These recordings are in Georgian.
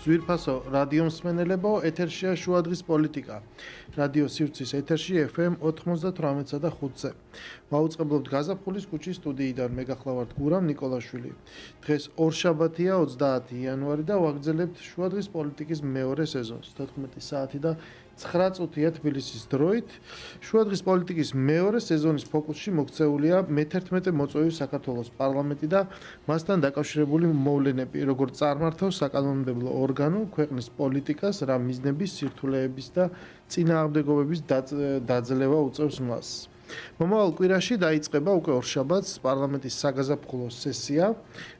ძვირფასო რადიო მსმენელებო, ეთერშია შუადღის პოლიტიკა. რადიო სივრცის ეთერში FM 98.5-ზე. ვაუწყებლობთ გაზაფხულის ქუჩის სტუდიიდან. მე გახლავართ გურამ ნიკოლაშვილი. დღეს ორშაბათია 30 იანვარი და ვაგრძელებთ შუადღის პოლიტიკის მეორე სეზონს. 14 საათი და 9 წუთია თბილისის დროით. შუადღის პოლიტიკის მეორე სეზონის ფოკუსში მოქცეულია მე-11 მოწვევის საქართველოს პარლამენტი და მასთან დაკავშირებული მოვლენები, როგორც წარმართავს საკანონმდებლო ორგანო ქვეყნის პოლიტიკას, რა მიზნების, სირთულეების და წინააღმდეგობების დაძლევა უწევს მას. მომავალ კვირაში დაიწყება უკვე ორშაბათს პარლამენტის საგაზაფხულო სესია,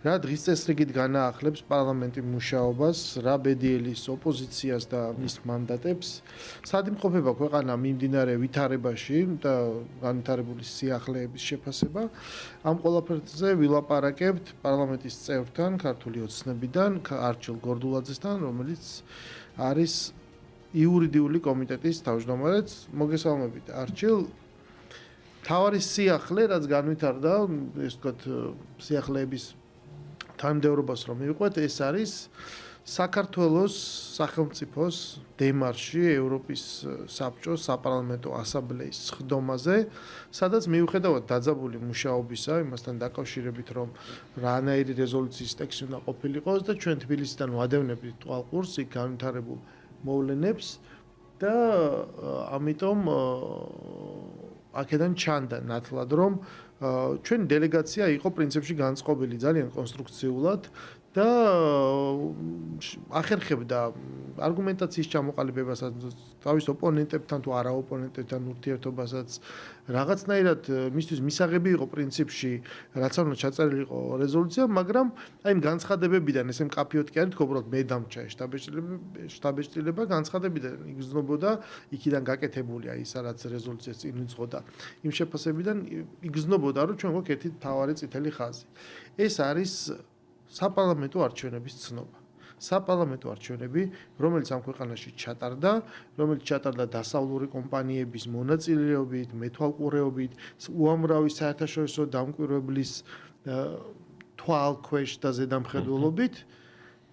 რა დღის წესრიგით განაახლებს პარლამენტის მუშაობას, რა ბედიელის ოპოზიციას და მის მანდატებს, სად იმყოფება ქვეყანა მიმდინარე ვითარებაში და განვითარებული სიახლეების შეფასება. ამ ყველაფერზე ვილაპარაკებთ პარლამენტის წევრთან, ქართული ოცნებიდან, არჩილ გორდულაძესთან, რომელიც არის იურიდიული კომიტეტის თავმჯდომარე. მოგესალმებით, არჩილ. თავარი სიახლე, რაც განვითარდა, ეს ვთქვათ, სიახლეების თანმიმდევრობას რომ მივყვეთ, ეს არის საქართველოს სახელმწიფოს დემარში ევროპის საბჭოს საპარლამენტო ასამბლეის სხდომაზე, სადაც მიუხედავად დაძაბული მუშაობისა, იმასთან დაკავშირებით, რომ რანაირი რეზოლუციის ტექსტი უნდა ყოფილიყოს და ჩვენ თბილისიდან ვადევნებთ ტყალყურს იქ განვითარებულ მოვლენებს და ამიტომ აქედან ჩანდა ნათლად, რომ ჩვენი დელეგაცია იყო პრინციპში განწყობილი ძალიან კონსტრუქციულად და ახერხებდა არგუმენტაციის ჩამოყალიბებასაც, თავის ოპონენტებთან თუ არა ოპონენტებთან ურთიერთობასაც, რაღაცნაირად მისთვის მისაღები იყო პრინციპში, რაც არ უნდა ჩაწერილი იყო რეზოლუცია, მაგრამ აი იმ განცხადებებიდან ესე მკაფიოდ კი არ თქვა, უბრალოდ მე დამჭა შტაბ-ეჭდილება განცხადებიდან იგრძნობოდა იქიდან გაკეთებული აი ისა რაც რეზოლუციას წინ უძღოდა. იმ შეფასებიდან იგრძნობოდა, რომ ჩვენ გვაქვს ერთი მთავარი წითელი ხაზი. ეს არის საპარლამენტო არჩევნების ცნობა. საპარლამენტო არჩევნები, რომელიც ამ ქვეყანაში ჩატარდა, რომელიც ჩატარდა დასავლური კომპანიების მონაწილეობით, მეთვალყურეობით, უამრავი საერთაშორისო დამკვირვებლის თვალქვეშ და ზედამხედველობით,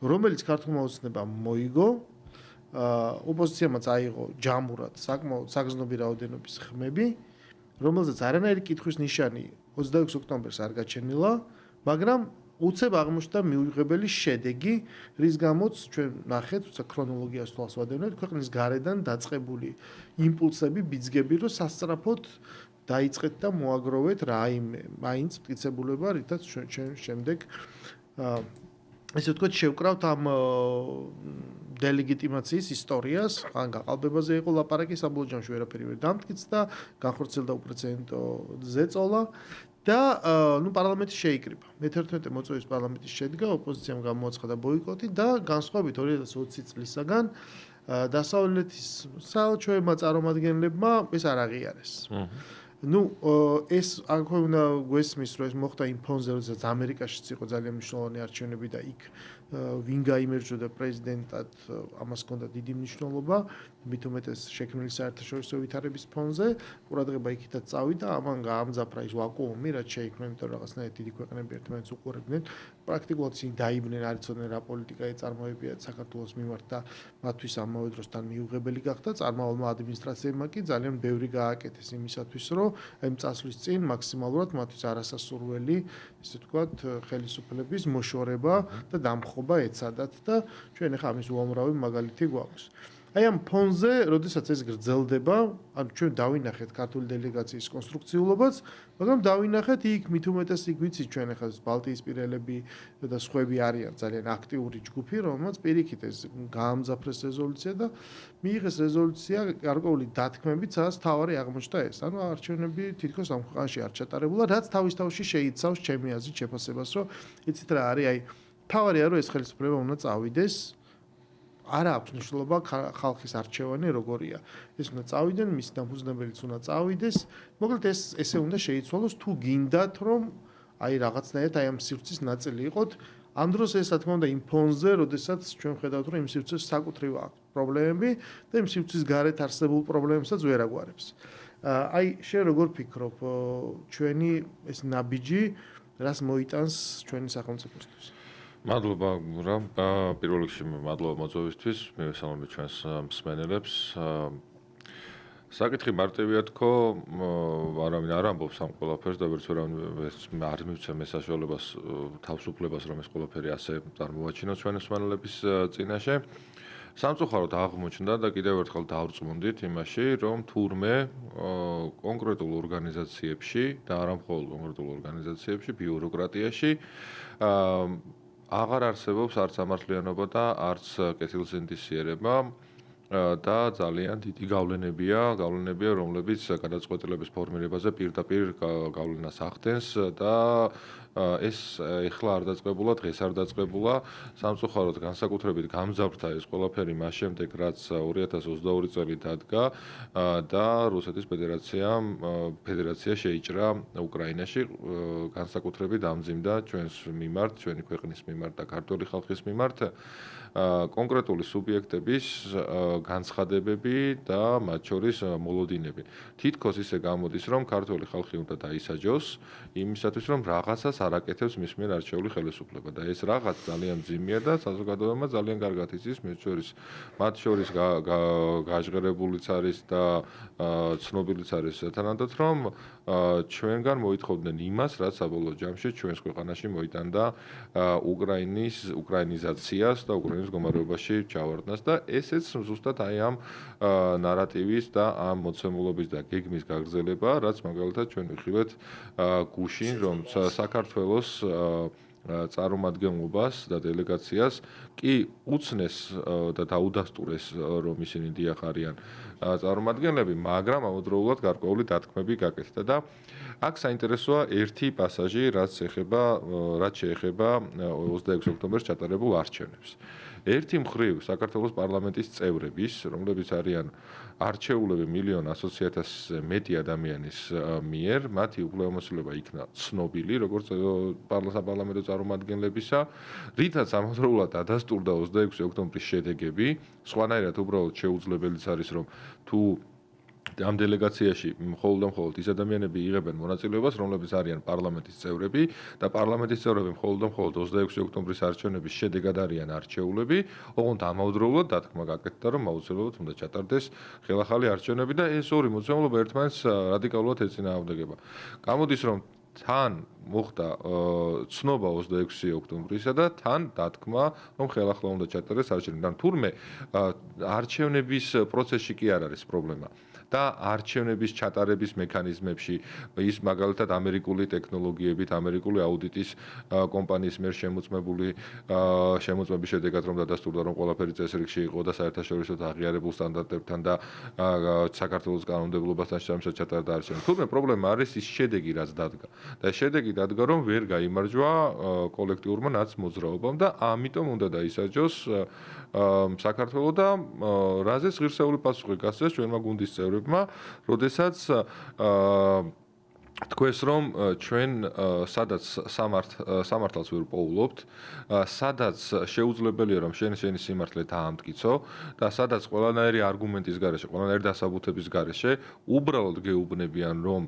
რომელიც ქართულმა ოცნებამ მოიგო, ოპოზიციამაც აიღო ჯამურად საკმაოდ საგრძნობი რაოდენობის ხმები, რომელზეც არანაირი კითხვის ნიშანი 26 ოქტომბერს არ გაჩენილა, მაგრამ უცებ აღმოჩნდა მიუღებელი შედეგი, რის გამოც ჩვენ ნახეთ, თუმცა ქრონოლოგიას თვალს ვადევნებთ, ქვეყნის გარედან დაწყებული იმპულსები, ბიძგები, რომ სასწრაფოდ დაიწყეთ და მოაგროვეთ რაიმე მაინც მტკიცებულება, რითაც ჩვენ შემდეგ ესე ვთქვათ, შევკრავთ ამ დელეგიტიმაციის ისტორიას, ან გაყალბებაზე იყო ლაპარაკი, საბოლოო ჯამში ვერაფერი ვერ დამტკიცდა, განხორციელდა უპრეცედენტო ზეწოლა და პარლამენტი შეიკრიბა. მე-11 მოწვევის პარლამენტის შედგა, ოპოზიციამ გამოაცხადა ბოიკოტი და განსხვავებით 2020 წლისაგან დასავლეთის საელჩოებმა წარმომადგენლებმა ეს არ აღიარეს. ეს აქვე უნდა გვესმის, რომ ეს მოხდა იმ ფონზე, როდესაც ამერიკაშიც იყო ძალიან მნიშვნელოვანი არჩევნები და იქ ვინ გაიმარჯვდა პრეზიდენტად, ამას ჰქონდა დიდი მნიშვნელობა, მით უმეტეს შექმნილი საერთაშორისო ვითარების ფონზე, ყურადღება იქითაც წავიდა, ამან გაამძაფრა ის ვაკუუმი, რაც შეიქმნა, იმიტომ რომ რაღაცნაირად დიდი ქვეყნები ერთმანეთს უყურებდნენ, პრაქტიკულად ისინი დაიბნენ, არ იცოდნენ რა პოლიტიკა ეწარმოებიათ საქართველოს მიმართ და მათთვის ამავე დროს თან მიუღებელი გახდა, წარმავალმა ადმინისტრაციებმა კი ძალიან ბევრი გააკეთეს იმისათვის, რომ აი წასვლის წინ მაქსიმალურად მათთვის არასასურველი, ისე ვთქვათ, ხელისუფლების მოშორება და დამხობა ეცადათ და ჩვენ ახლა ამის უამრავი მაგალითი გვაქვს. აი ამ ფონზე, როდესაც ეს გრძელდება, ანუ ჩვენ დავინახეთ ქართული დელეგაციის კონსტრუქციულობაც, მაგრამ დავინახეთ იქ მით უმეტეს იქ ვიცით ჩვენ ახლა ბალტიისპირელები და სხვები არიან ძალიან აქტიური ჯგუფი, რომელმაც პირიქით ეს გაამძაფრეს რეზოლუცია და მიიღეს რეზოლუცია გარკვეული დათქმებით, სადაც თავარი აღმოჩნდა ეს. ანუ არჩევნები თითქოს ამ ქვეყანაში არ ჩატარებულა, რაც თავის თავში შეიცავს ჩემი აზრით შეფასებას, რომ იცით რა არის, აი თავარია რომ ეს ხელისუფლება უნდა წავიდეს, არ აქვს მნიშვნელობა ხალხის არჩევანი როგორია. ეს უნდა წავიდნენ, მის დამფუძნებელიც უნდა წავიდეს. მოკლედ ეს ესე უნდა შეიცვალოს თუ გინდათ რომ აი რაღაცნაირად აი ამ სივრცის ნაწილი იყოთ. ამ დროს ეს რა თქმა უნდა იმ ფონზე, როდესაც ჩვენ ხედავთ რომ იმ სივრცეს საკუთრივ აქვს პრობლემები და იმ სივრცის გარეთ არსებულ პრობლემებსაც ვერ აგვარებს. აი შენ როგორ ფიქრობ ჩვენი ეს ნაბიჯი რას მოიტანს ჩვენი სახელმწიფოსთვის? მადლობა გურა. პირველ რიგში მადლობა მოწვევისთვის, მივესალმებით ჩვენს მსმენელებს. საკითხი მარტივია თქო, არავინ არ ამბობს ამ ყველაფერს და ვერც არ მივცემ ეს საშუალებას თავისუფლებას, რომ ეს ყველაფერი ასე წარმოვაჩინოს ჩვენი მსმენელების წინაშე. სამწუხაროდ აღმოჩნდა და კიდევ ერთხელ დავრწმუნდით იმაში, რომ თურმე კონკრეტულ ორგანიზაციებში და არა მხოლოდ კონკრეტულ ორგანიზაციებში, ბიუროკრატიაში აღარ არსებობს არც სამართლიანობა და არც კეთილსინდისიერება და ძალიან დიდი გავლენებია, რომლებიც გადაწყვეტილების ფორმირებაზე პირდაპირ გავლენას ახდენს და ეს ეხლა არ დაწყებულა, დღეს არ დაწყებულა, სამწუხაროდ განსაკუთრებით გამძაფრდა ეს ყველაფერი მას შემდეგ, რაც 2022 წელი დადგა და რუსეთის ფედერაცია შეიჭრა უკრაინაში, განსაკუთრებით ამძიმდა ჩვენს მიმართ, ჩვენი ქვეყნის მიმართ და ქართული ხალხის მიმართ კონკრეტული სუბიექტების განცხადებები და მათ შორის მოლოდინები. თითქოს ისე გამოდის, რომ ქართული ხალხი უნდა დაისაჯოს იმისათვის, რომ რაღაცას არ აკეთებს მის მიერ არჩეული ხელისუფლება და ეს რაღაც ძალიან მძიმეა და საზოგადოებამ ძალიან კარგად იცის, მათ შორის გაჟღერებულიც არის და ცნობილიც არის თანადოდ, რომ ჩვენგან მოითხოვდნენ იმას, რაც საბოლოო ჯამში ჩვენს ქვეყანაში მოიტანდა უკრაინიზაციას და უკრაინის მდგომარეობაში ჩავარდნას და ესეც ზუსტად აი ამ ნარატივის და ამ მოცემულობის და გეგმის გაგრძელება, რაც მაგალითად ჩვენ ვიხილეთ გუშინ, რომ საქართველოს წარმომადგენლობას და დელეგაციას კი უცნეს და დაუდასტურეს, რომ ისინი დიახ არიან წარმომადგენლები, მაგრამ ამავდროულად გარკვეული დათქმები გაკეთდა და აქ საინტერესოა ერთი პასაჟი, რაც შეეხება 26 ოქტომბერს ჩატარებულ არჩევნებს. ერთი მხრივ საქართველოს პარლამენტის წევრების, რომლებიც არიან არჩეულები 1,100,000 მეტი ადამიანის მიერ, მათი უფლებამოსილება იქნა ცნობილი, როგორც საპარლამენტო წარმომადგენლებისა, რითაც ამავდროულად დადასტურდა 26 ოქტომბრის შედეგები, სხვანაირად უბრალოდ შეუძლებელიც არის, რომ თუ ამ დელეგაციაში მხოლოდ ის ადამიანები იღებენ მონაწილეობას, რომლებიც არიან პარლამენტის წევრები და პარლამენტის წევრები მხოლოდ 26 ოქტომბრის არჩევნების შედეგად არიან არჩეულები, ოღონდ ამავდროულად დათქმა გაკეთდა, რომ აუცილებლად უნდა ჩატარდეს ხელახალი არჩევნები და ეს ორი მოცემულობა ერთმანეთს რადიკალურად ეწინააღმდეგება. გამოდის, რომ თან მოხდა ცნობა 26 ოქტომბრისა და თან დათქმა, რომ ხელახლა უნდა ჩატარდეს არჩევნები. თურმე არჩევნების პროცესში კი არ არის პრობლემა. და არჩევნების ჩატარების მექანიზმებში ის მაგალითად ამერიკული ტექნოლოგიებით, ამერიკული აუდიტის კომპანიის მიერ შემოწმების შედეგად რომ დადასტურდა, რომ ყველაფერი წესრიგში იყო და საერთაშორისო აღიარებულ სტანდარტებთან და საქართველოს კანონმდებლობასთან შესაბამისად ჩატარდა არჩევნები. თუმცა პრობლემა არის ის შედეგი, რაც დადგა. და შედეგი დადგა, რომ ვერ გაიმარჯვა კოლექტიურმა ნაცმოძრაობამ და ამიტომ უნდა დაისაჯოს საქართველოს და რაზეც ღირსეული პასუხი გასცეს ჩვენმა გუნდის წევრებმა, როდესაც თქვენს რომ ჩვენ სადაც სამართალს ვერ პოულობთ, სადაც შეუძლებელია რომ შენი სიმართლე დაამტკიცო და სადაც ყველანაირი არგუმენტის გარეშე, ყველანაირი დასაბუთების გარეშე უბრალოდ გეუბნებიან რომ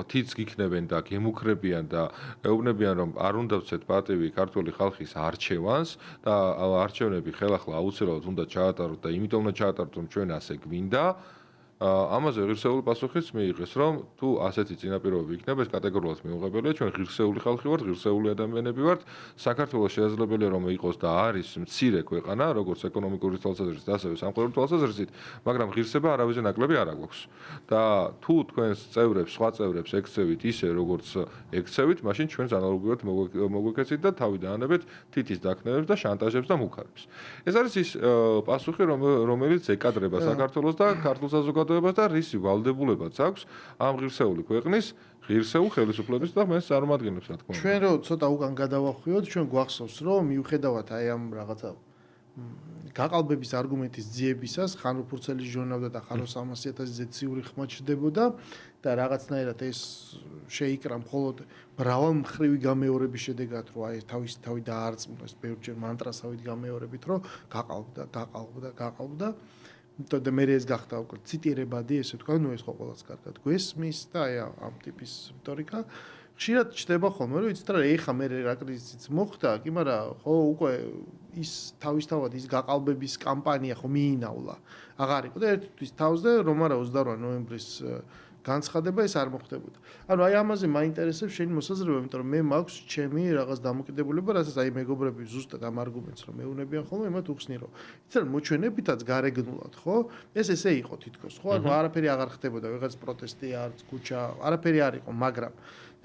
თიც გიქნებენ და გემუქრებიან და ეუბნებიან რომ არ უნდა ვცეთ პატივი ქართული ხალხის არჩევანს და არჩევნები ხელახლა აუცილებლად უნდა ჩაატაროთ და იმიტომ უნდა ჩაატაროთ რომ ჩვენ ასე გვინდა. ამაზე ღირსეული პასუხიც მიიღეს, რომ თუ ასეთი წინაპირობები იქნება, ეს კატეგორიულად მიუღებელია, ჩვენ ღირსეული ხალხი ვართ, ღირსეული ადამიანები ვართ, საქართველოს შესაძლებელია რომ იყოს და არის მცირე ქვეყანა, როგორც ეკონომიკური თვალსაზრისით, ასევე სამხედრო თვალსაზრისით, მაგრამ ღირსება არავის ნაკლები არ აქვს. და თუ თქვენს წევრებს, სხვა წევრებს ექცევით ისე, როგორც ექცევით, მაშინ ჩვენს ანალოგიურად მოგვექცეთ და თავი დაანებეთ თითის დაქნევებს და შანტაჟებს და მუქარებს. ეს არის ის პასუხი, რომელიც ეკადრება საქართველოს და ქართულ საზოგადოებას და რისი ვალდებულებაც აქვს ამ ღირსეული ქვეყნის ღირსეულ ხელისუფლების და მას წარმომადგენლებს, რა თქმა უნდა. ჩვენ რო ცოტა უკან გადავახვიოთ, ჩვენ გვახსოვს, რომ მიუხედავად აი ამ რაღაცა გაყალბების არგუმენტის ძიებისას, ხან უფურცელი ჟურნალდა და ხან 300,000 ზეციური ხმა ჩდებოდა და რაღაცნაირად ეს შეიკრა მხოლოდ მრავალმხრივი გამეორების შედეგად, რომ აი თავი დაარწმუნეს ბევრჯერ მანტრასავით გამეორებით, რომ გაყალბდა. და მე ეს გახდა უკვე ციტირებადი, ესე თქვა, ნუ ეს ხო ყველას კარგად გვესმის და აი ამ ტიპის რიტორიკა. ხშირად ჩდება ხოლმე, რომ იცით რა, ეხა მე რა კრიზისიც მოხდა, კი, მაგრამ ხო უკვე ის თავისთავად ის გაყალბების კამპანია ხო მიინავლა. აღარ იყო და ერთთვის თავზე რომ არა 28 ნოემბრის განცხადება ეს არ მოხდებოდა. ანუ აი ამაზე მაინტერესებს შენი მოსაზრება, იმიტომ რომ მე მაქვს ჩემი რაღაც დამოკიდებულება, რასაც აი მეგობრები ზუსტად ამ არგუმენტს რომ მეუნებიან ხოლმე, იმათ უხსნი რომ იცი რა მოჩვენებითაც გარეგნულად, ხო? ეს ესე იყო თითქოს, ხო? ანუ არაფერი აღარ ხდებოდა, ვიღაც პროტესტი არც ქუჩა, არაფერი არ იყო, მაგრამ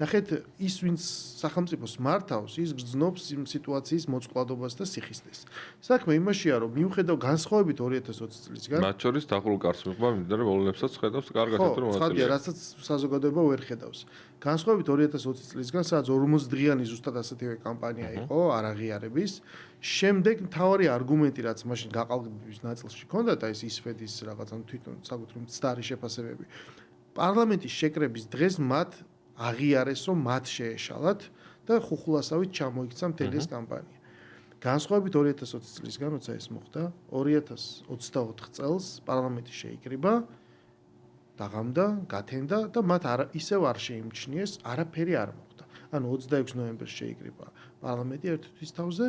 ნახეთ, ის ვინც სახელმწიფოს მართავს, ის გრძნობს იმ სიტუაციის მოწყვლადობას და სიხისტეს. საქმე იმაშია, რომ მიუხედავ განსხვავებით 2020 წლისგან, მათ შორის დახურულ კარს მიღება მიმდინარე მოვლენებსაც ხედავს კარგად რომ მონაწილეა, რასაც საზოგადოება ვერ ხედავს. განსხვავებით 2020 წლისგან, სადაც 40 დღიანი ზუსტად ასეთივე კამპანია იყო, არაღიარების, შემდეგ მთავარი არგუმენტი, რაც მაშინ გაყალბების ნაწილში ჰქონდა და ეს ისფედის რაღაც ან თვითონ საკუთრივ მცდარი შეფასებები. პარლამენტის შეკრების დღეს მათ აღიარეს, რომ მათ შეეშალათ და ხუხულასავით ჩამოიქცა მთელი ეს კამპანია. განსხვავებით 2020 წლისგან, როცა ეს მოხდა, 2024 წელს პარლამენტი შეიკრიბა, დაღამდა, გათენდა და მათ ისევ არ შეიმჩნიეს, არაფერი არ მოხდა. ანუ 26 ნოემბერს შეიკრიბა პარლამენტი ერთ თვის თავზე,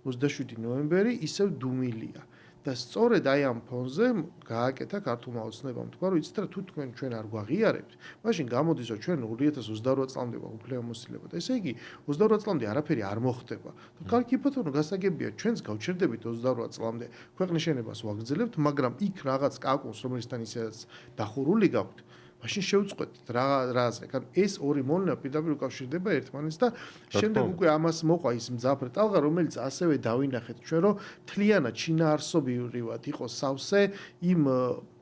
27 ნოემბერი ისევ დუმილია. და სწორედ აი ამ ფონზე გააკეთა ქართულმა ოცნებამ თქვა, რომ იცით რა, თუ თქვენ ჩვენ არ გვაღიარებთ, მაშინ გამოდის, რომ ჩვენ 2028 წლამდე ვაუფლებამოსილება და ესე იგი 28 წლამდე არაფერი არ მოხდება. და კარგი ბატონო, გასაგებია, ჩვენც გავჩერდებით 28 წლამდე ქვეყნის შენებას ვაგრძელებთ, მაგრამ იქ რაღაც კაკუნს, რომელიცთან ისედაც დახურული გაქვთ, მაშინ შევწყვეტთ რაზე. ანუ ეს ორი მოვლენა პირდაპირ უკავშირდება ერთმანეთს და შემდეგ უკვე ამას მოყვა ის მძაფრ ტალღა, რომელიც ასევე დავინახეთ ჩვენ, რომ თლიანად შინაარსობრივად იყო სავსე იმ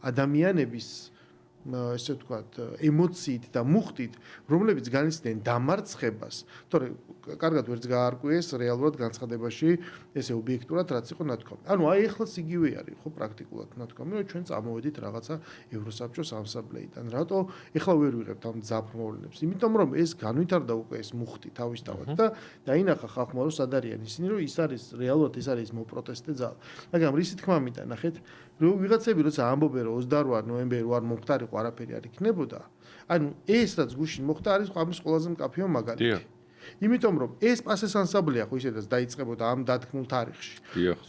ადამიანების ესე ვთქვათ, ემოციით და მუხტით, რომლებიც განიცდიან დამარცხებას, თორე კარგად ვერც გაარკვიეს რეალურად განცხადებაში ესე ობიექტურად რაც იყო ნათქვამი. ანუ აი ეხლაც იგივე არის, ხო, პრაქტიკულად ნათქვამი, რომ ჩვენ წამოვედით რაღაცა ევროსაბჭოს ამსაბლეიდან. რატო ეხლა ვერ ვიღებთ ამ ძაფრ მოვლენებს? იმიტომ რომ ეს განვითარდა უკვე ეს მუხტი თავისთავად და დაინახა ხალხმა, რომ სად არიან ისინი, რომ ის არის რეალურად ეს არის მოპროტესტე ძალა. მაგრამ რისი თქმა მინდა, ნახეთ, რომ ვიღაცები როცა ამბობენ, რომ 28 ნოემბერი არ მომხდარიყო, არაფერი არ იქნებოდა. ანუ ეს რაც გუშინ მოხდა არის ამის ყველაზე მკაფიო მაგალითი. იმიტომ რომ ეს პასეს ანსამბლეა ხო ისედაც დაიწყებოდა ამ დათქმულ თარიღში.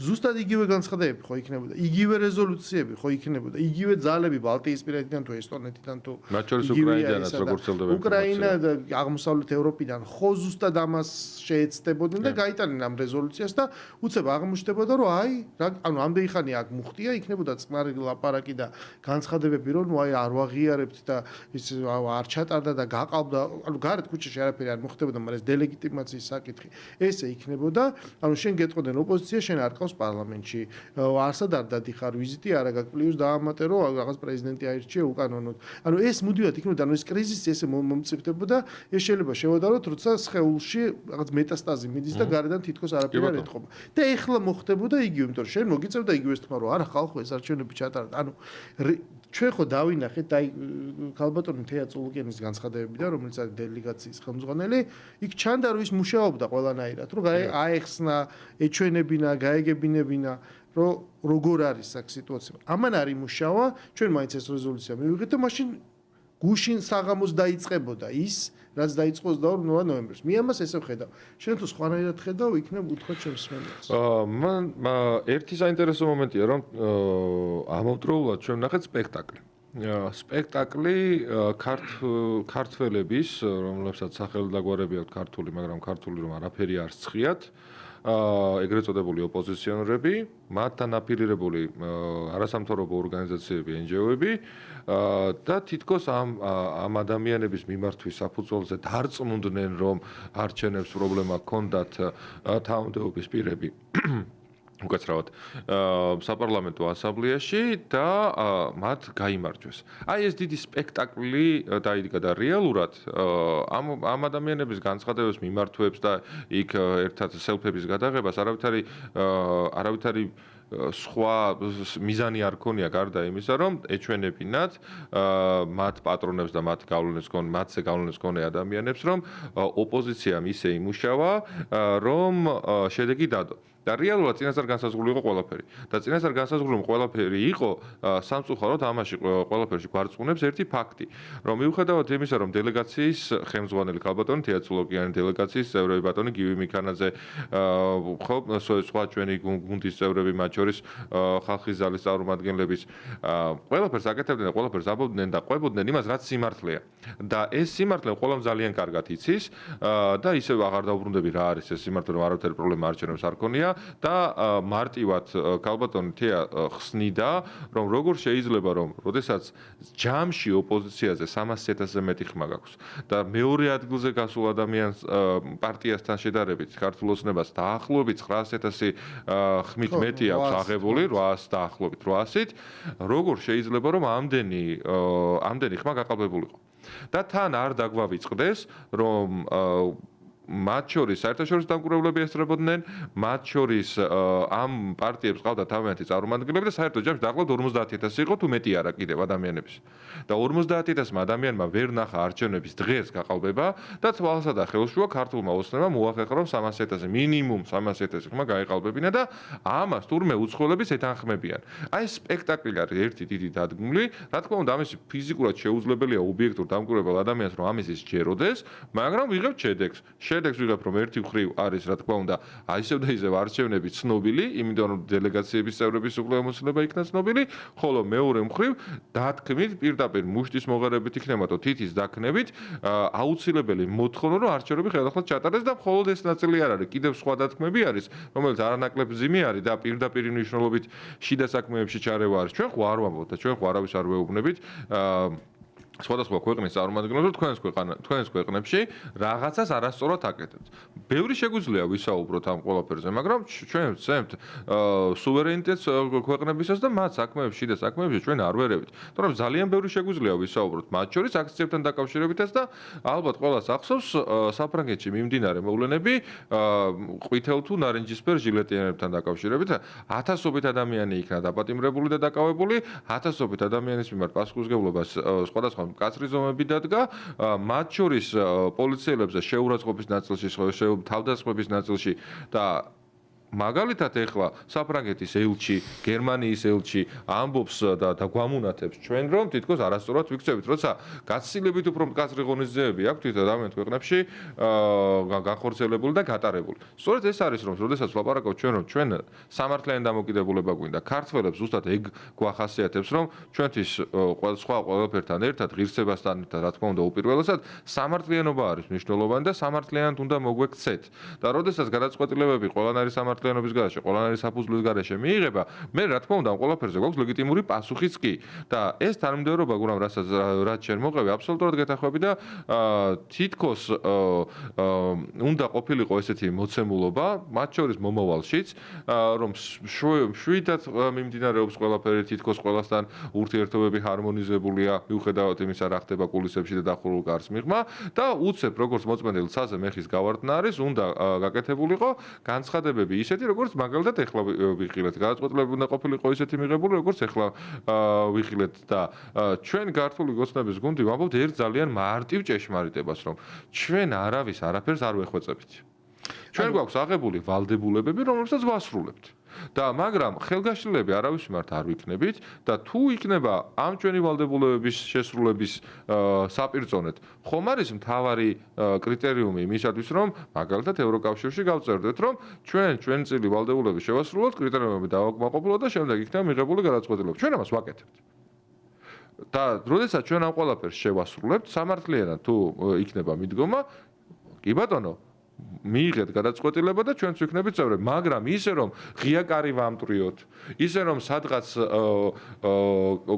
ზუსტად იგივე განცხადებები ხო იქნებოდა, იგივე რეზოლუციები ხო იქნებოდა, იგივე ძალები ბალტიისპირეთიდან თუ ესტონეთიდან თუ მათ შორის უკრაინიდანაც როგორც ვრცელდება უკრაინა და აღმოსავლეთ ევროპიდან ხო ზუსტად ამას შეეცდებოდნენ და გაიტანენ ამ რეზოლუციას და უცებ აღმოჩნდებოდა რომ აი ანუ ამდენი ხანი აქ მუხტია, იქნებოდა წყნარი ლაპარაკი და განცხადებები რომ ნუ აი არ ვაღიარებთ და ის არ ჩატარდა და გაყალბდა, ანუ გარეთ ქუჩაში არაფერი არ მოხდებოდა, მაგრამ დელეგიტიმაციის საკითხი ესე იქნებოდა, ანუ შენ გეტყოდენ ოპოზიცია, შენ არ ყავს პარლამენტში, არსად არ დადიხარ ვიზიტი, არა გაკლიუს დაამატე, რომ რაღაც პრეზიდენტი აირჩიე უკანონოდ. ანუ ეს მუდმივად იქნებოდა, ანუ ეს კრიზისი ესე მომწიფდებოდა, ეს შეიძლება შევადაროთ, როცა სხეულში რაღაც მეტასტაზი მიდის და გარედან თითქოს არაფერი არ ეთყობა. და ეხლა მოხდებოდა იგივე, იმიტომ რომ შენ მოგიწევდა იგივეს თქმა, რომ არა ხალხო ეს არჩევნები ჩატარდა. ანუ ჩვენ ხო დავინახეთ აი ქალბატონი თეა წულუკიანის განცხადებებიდან, რომელიც არის დელეგაციის ხელმძღვანელი, იქ ჩანდა რომ ის მუშაობდა ყველანაირად, რომ აეხსნა, ეჩვენებინა, გაეგებინებინა, რომ როგორ არის აქ სიტუაცია. ამან არ იმუშავა, ჩვენ მაინც ეს რეზოლუცია მივიღეთ და მაშინ გუშინ საღამოს დაიწყებოდა ის, რაც დაიწყო 22 ნოემბერს. მე ამას ესე ვხედავ. შენ თუ სხვანაირად ხედავ, იქნებ უთხრა ჩემს მსმენელს. მან ერთი საინტერესო მომენტია, რომ ამავდროულად ჩვენ ვნახეთ სპექტაკლი. სპექტაკლი ქართველების, რომლებსაც სახელი დაგვარები აქვთ ქართული, მაგრამ ქართული რომ არაფერი არ სცხიათ, ეგრეთ წოდებული ოპოზიციონერები, მათთან აფილირებული არასამთავრობო ორგანიზაციები, NGO-ები და თითქოს ამ ადამიანების მიმართვის საფუძველზე დარწმუნდნენ, რომ არჩევნებს პრობლემა ჰქონდათ თანამდებობის პირები. უკაცრავად საპარლამენტო ასამბლეაში და მათ გაიმარჯვეს. აი ეს დიდი სპექტაკლი დაიდგა და რეალურად ამ ადამიანების განცხადებებს მიმართვებს და იქ ერთად სელფების გადაღებას არავითარი სხვა მიზანი არ ქონია გარდა იმისა, რომ ეჩვენებინათ მათ პატრონებს და მათზე გავლენას მქონე ადამიანებს, რომ ოპოზიციამ ისე იმუშავა, რომ შედეგი დადო. და რეალურად წინასწარ განსაზღვრული იყო ყველაფერი. და წინასწარ განსაზღვრული ყველაფერი იყო სამწუხაროდ ამაში ყველაფერში გვარწმუნებს ერთი ფაქტი, რომ მიუხედავად იმისა, რომ დელეგაციის ხელმძღვანელი ქალბატონი თეატრულოკიანი დელეგაციის წევრები ბატონი გივი მიქანაძე, ხო, სხვა ჩვენი გუნდის წევრები, მათ შორის ხალხის ზალის წარმომადგენლების ყველაფერს აკეთებდნენ და ყველაფერს ამბობდნენ და ყვებოდნენ იმას, რაც სიმართლეა. და ეს სიმართლე ყველამ ძალიან კარგად იცის და ისევ აღარ დაუბრუნდები რა არის ეს სიმართლე, რომ არავითარი პრობლემა არჩევნებს არ ქონია. და მარტივად ქალბატონი თეა ხსნიდა, რომ როგორ შეიძლება რომ როდესაც ჯამში ოპოზიციაზე 300,000-ზე მეტი ხმა გაქვს და მეორე ადგილზე გასულ ადამიანს პარტიასთან შედარებით ქართულ ოცნებას დაახლოებით 900,000 ხმით მეტი აქვს აღებული 800 დაახლოებით 800-ით, როგორ შეიძლება რომ ამდენი ხმა გაყალბებულიყო. და თან არ დაგვავიწყდეს, რომ მათ შორის საერთაშორისო დამკვირვებლები ესწრებოდნენ, მათ შორის ამ პარტიებს ყავდა თავიანთი წარმომადგენლები და საერთოდ ჯამში დაახლოებით 50,000 იყო თუ მეტი არა კიდევ ადამიანების. და 50,000 ადამიანმა ვერ ნახა არჩევნების დღეს გაყალბება და თვალსა და ხელშუა ქართულმა ოცნებამ მოახერხა რომ 300,000 მინიმუმ 300,000 ხმა გაეყალბებინა და ამას თურმე უცხოელების ეთანხმებიან. აი სპექტაკლი არის ერთი დიდი დადგმული, რა თქმა უნდა ამის ფიზიკურად შეუძლებელია ობიექტურ დამკვირვებელ ადამიანს რომ ამის შეეროდეს, მაგრამ ვიღებთ შედეგს. შედეგს ვიღებ რომ ერთი მხრივ არის რა თქმა უნდა აი ისევ და ისევ არჩევნები ცნობილი, იმიტომ რომ დელეგაციების წევრების უფლებამოსილება იქნა ცნობილი, ხოლო მეორე მხრივ დათქმით პირდაპირ მუშტის მოღერებით იქნებოდო თითის დაქნებით, აუცილებელი მოთხოვნა რომ არჩევნები ხელახლა ჩატარდეს და მხოლოდ ეს ნაწილი არ არის, კიდევ სხვა დათქმები არის, რომელიც არანაკლებ მძიმე არის და პირდაპირ მნიშვნელობით შიდა საქმეებში ჩარევა არის. ჩვენ ხო არ ვამბობთ და ჩვენ ხო არავის არ ვეუბნებით სხვადასხვა ქვეყნის წარმომადგენლებს თქვენს ქვეყნებში რაღაცას არასწორად აკეთებთ. ბევრი შეგვიძლია ვისაუბროთ ამ ყველაფერზე, მაგრამ ჩვენ ვცემთ სუვერენიტეტს ქვეყნებისას და მათ საქმეებში, შიდა საქმეებში ჩვენ არ ვერევით. თორემ ძალიან ბევრი შეგვიძლია ვისაუბროთ მათ შორის აქციებთან დაკავშირებითაც და ალბათ ყველას ახსოვს საფრანგეთში მიმდინარე მოვლენები ყვითელ თუ ნარინჯისფერ ჟილეტიანებთან დაკავშირებით. ათასობით ადამიანი იქნა დაპატიმრებული და დაკავებული, ათასობით ადამიანის მიმართ პასუხისმგებლობას სხვადასხვა კაცრი ზომები დადგა, მათ შორის პოლიციელებზე შეურაცხყოფის ნაწილში, თავდასხმების ნაწილში და მაგალითად ეხლა საფრანგეთის ელჩი, გერმანიის ელჩი ამბობს და გვამონათებს ჩვენ რომ თითქოს არასწორად ვიქცევით, როცა გაცილებით უფრო მკაცრი ღონისძიებები აქვს თვით ადამიანთ ქვეყნებში განხორციელებული და გატარებული. სწორედ ეს არის რომ როდესაც ვლაპარაკობთ ჩვენ რომ ჩვენ სამართლიანი დამოკიდებულება გვინდა, ქართველებს ზუსტად ეგ გვახასიათებს რომ ჩვენთვის სხვა ყველაფერთან ერთად ღირსებასთან ერთად რა თქმა უნდა უპირველესად სამართლიანობა არის მნიშვნელოვანი და სამართლიანად უნდა მოგვექცეთ. და როდესაც გადაწყვეტილებები ყველანაირი სამართლიანობის გარეშე, ყველანაირი საფუძვლის გარეშე მიიღება, მე რა თქმა უნდა ამ ყველაფერზე გვაქვს ლეგიტიმური პასუხიც კი. და ეს თანმიმდევრობა გურამ რაც შენ მოყევი, აბსოლუტურად გეთანხმები და თითქოს უნდა ყოფილიყო ესეთი მოცემულობა, მათ შორის მომავალშიც, რომ შვიდად მიმდინარეობს ყველაფერი თითქოს ყველასთან ურთიერთობები ჰარმონიზებულია, მიუხედავად იმისა რა ხდება კულისებში და დახურულ კარს მიღმა და უცებ როგორც მოწმენდილ ცაზე მეხის გავარდნა არის, უნდა გაკეთებულიყო განცხადებები ისეთი, როგორც მაგალითად ეხლა ვიხილეთ. გადაწყვეტილება უნდა ყოფილიყო ისეთი მიღებული, როგორც ეხლა ვიხილეთ და ჩვენ ქართული ოცნების გუნდი ვამბობთ ერთ ძალიან მარტივ ჭეშმარიტებას, რომ ჩვენ არავის არაფერს არ ვეხვეწებით. ჩვენ გვაქვს აღებული ვალდებულებები, რომლებსაც ვასრულებთ. და მაგრამ ხელგაშლილები არავის მიმართ არ ვიქნებით და თუ იქნება ამ ჩვენი ვალდებულებების შესრულების საპირწონედ, ხომ არის მთავარი კრიტერიუმი იმისათვის, რომ მაგალითად ევროკავშირში გავწერდეთ, რომ ჩვენ წილი ვალდებულების შევასრულოთ, კრიტერიუმები დავაკმაყოფილოთ და შემდეგ იქნება მიღებული გადაწყვეტილება. ჩვენ ამას ვაკეთებთ. და როდესაც ჩვენ ამ ყველაფერს შევასრულებთ, სამართლიანად თუ იქნება მიდგომა, კი ბატონო, მიიღეთ გადაწყვეტილება და ჩვენც ვიქნებით წევრები, მაგრამ ისე რომ ღია კარი ვამტრიოთ, ისე რომ სადღაც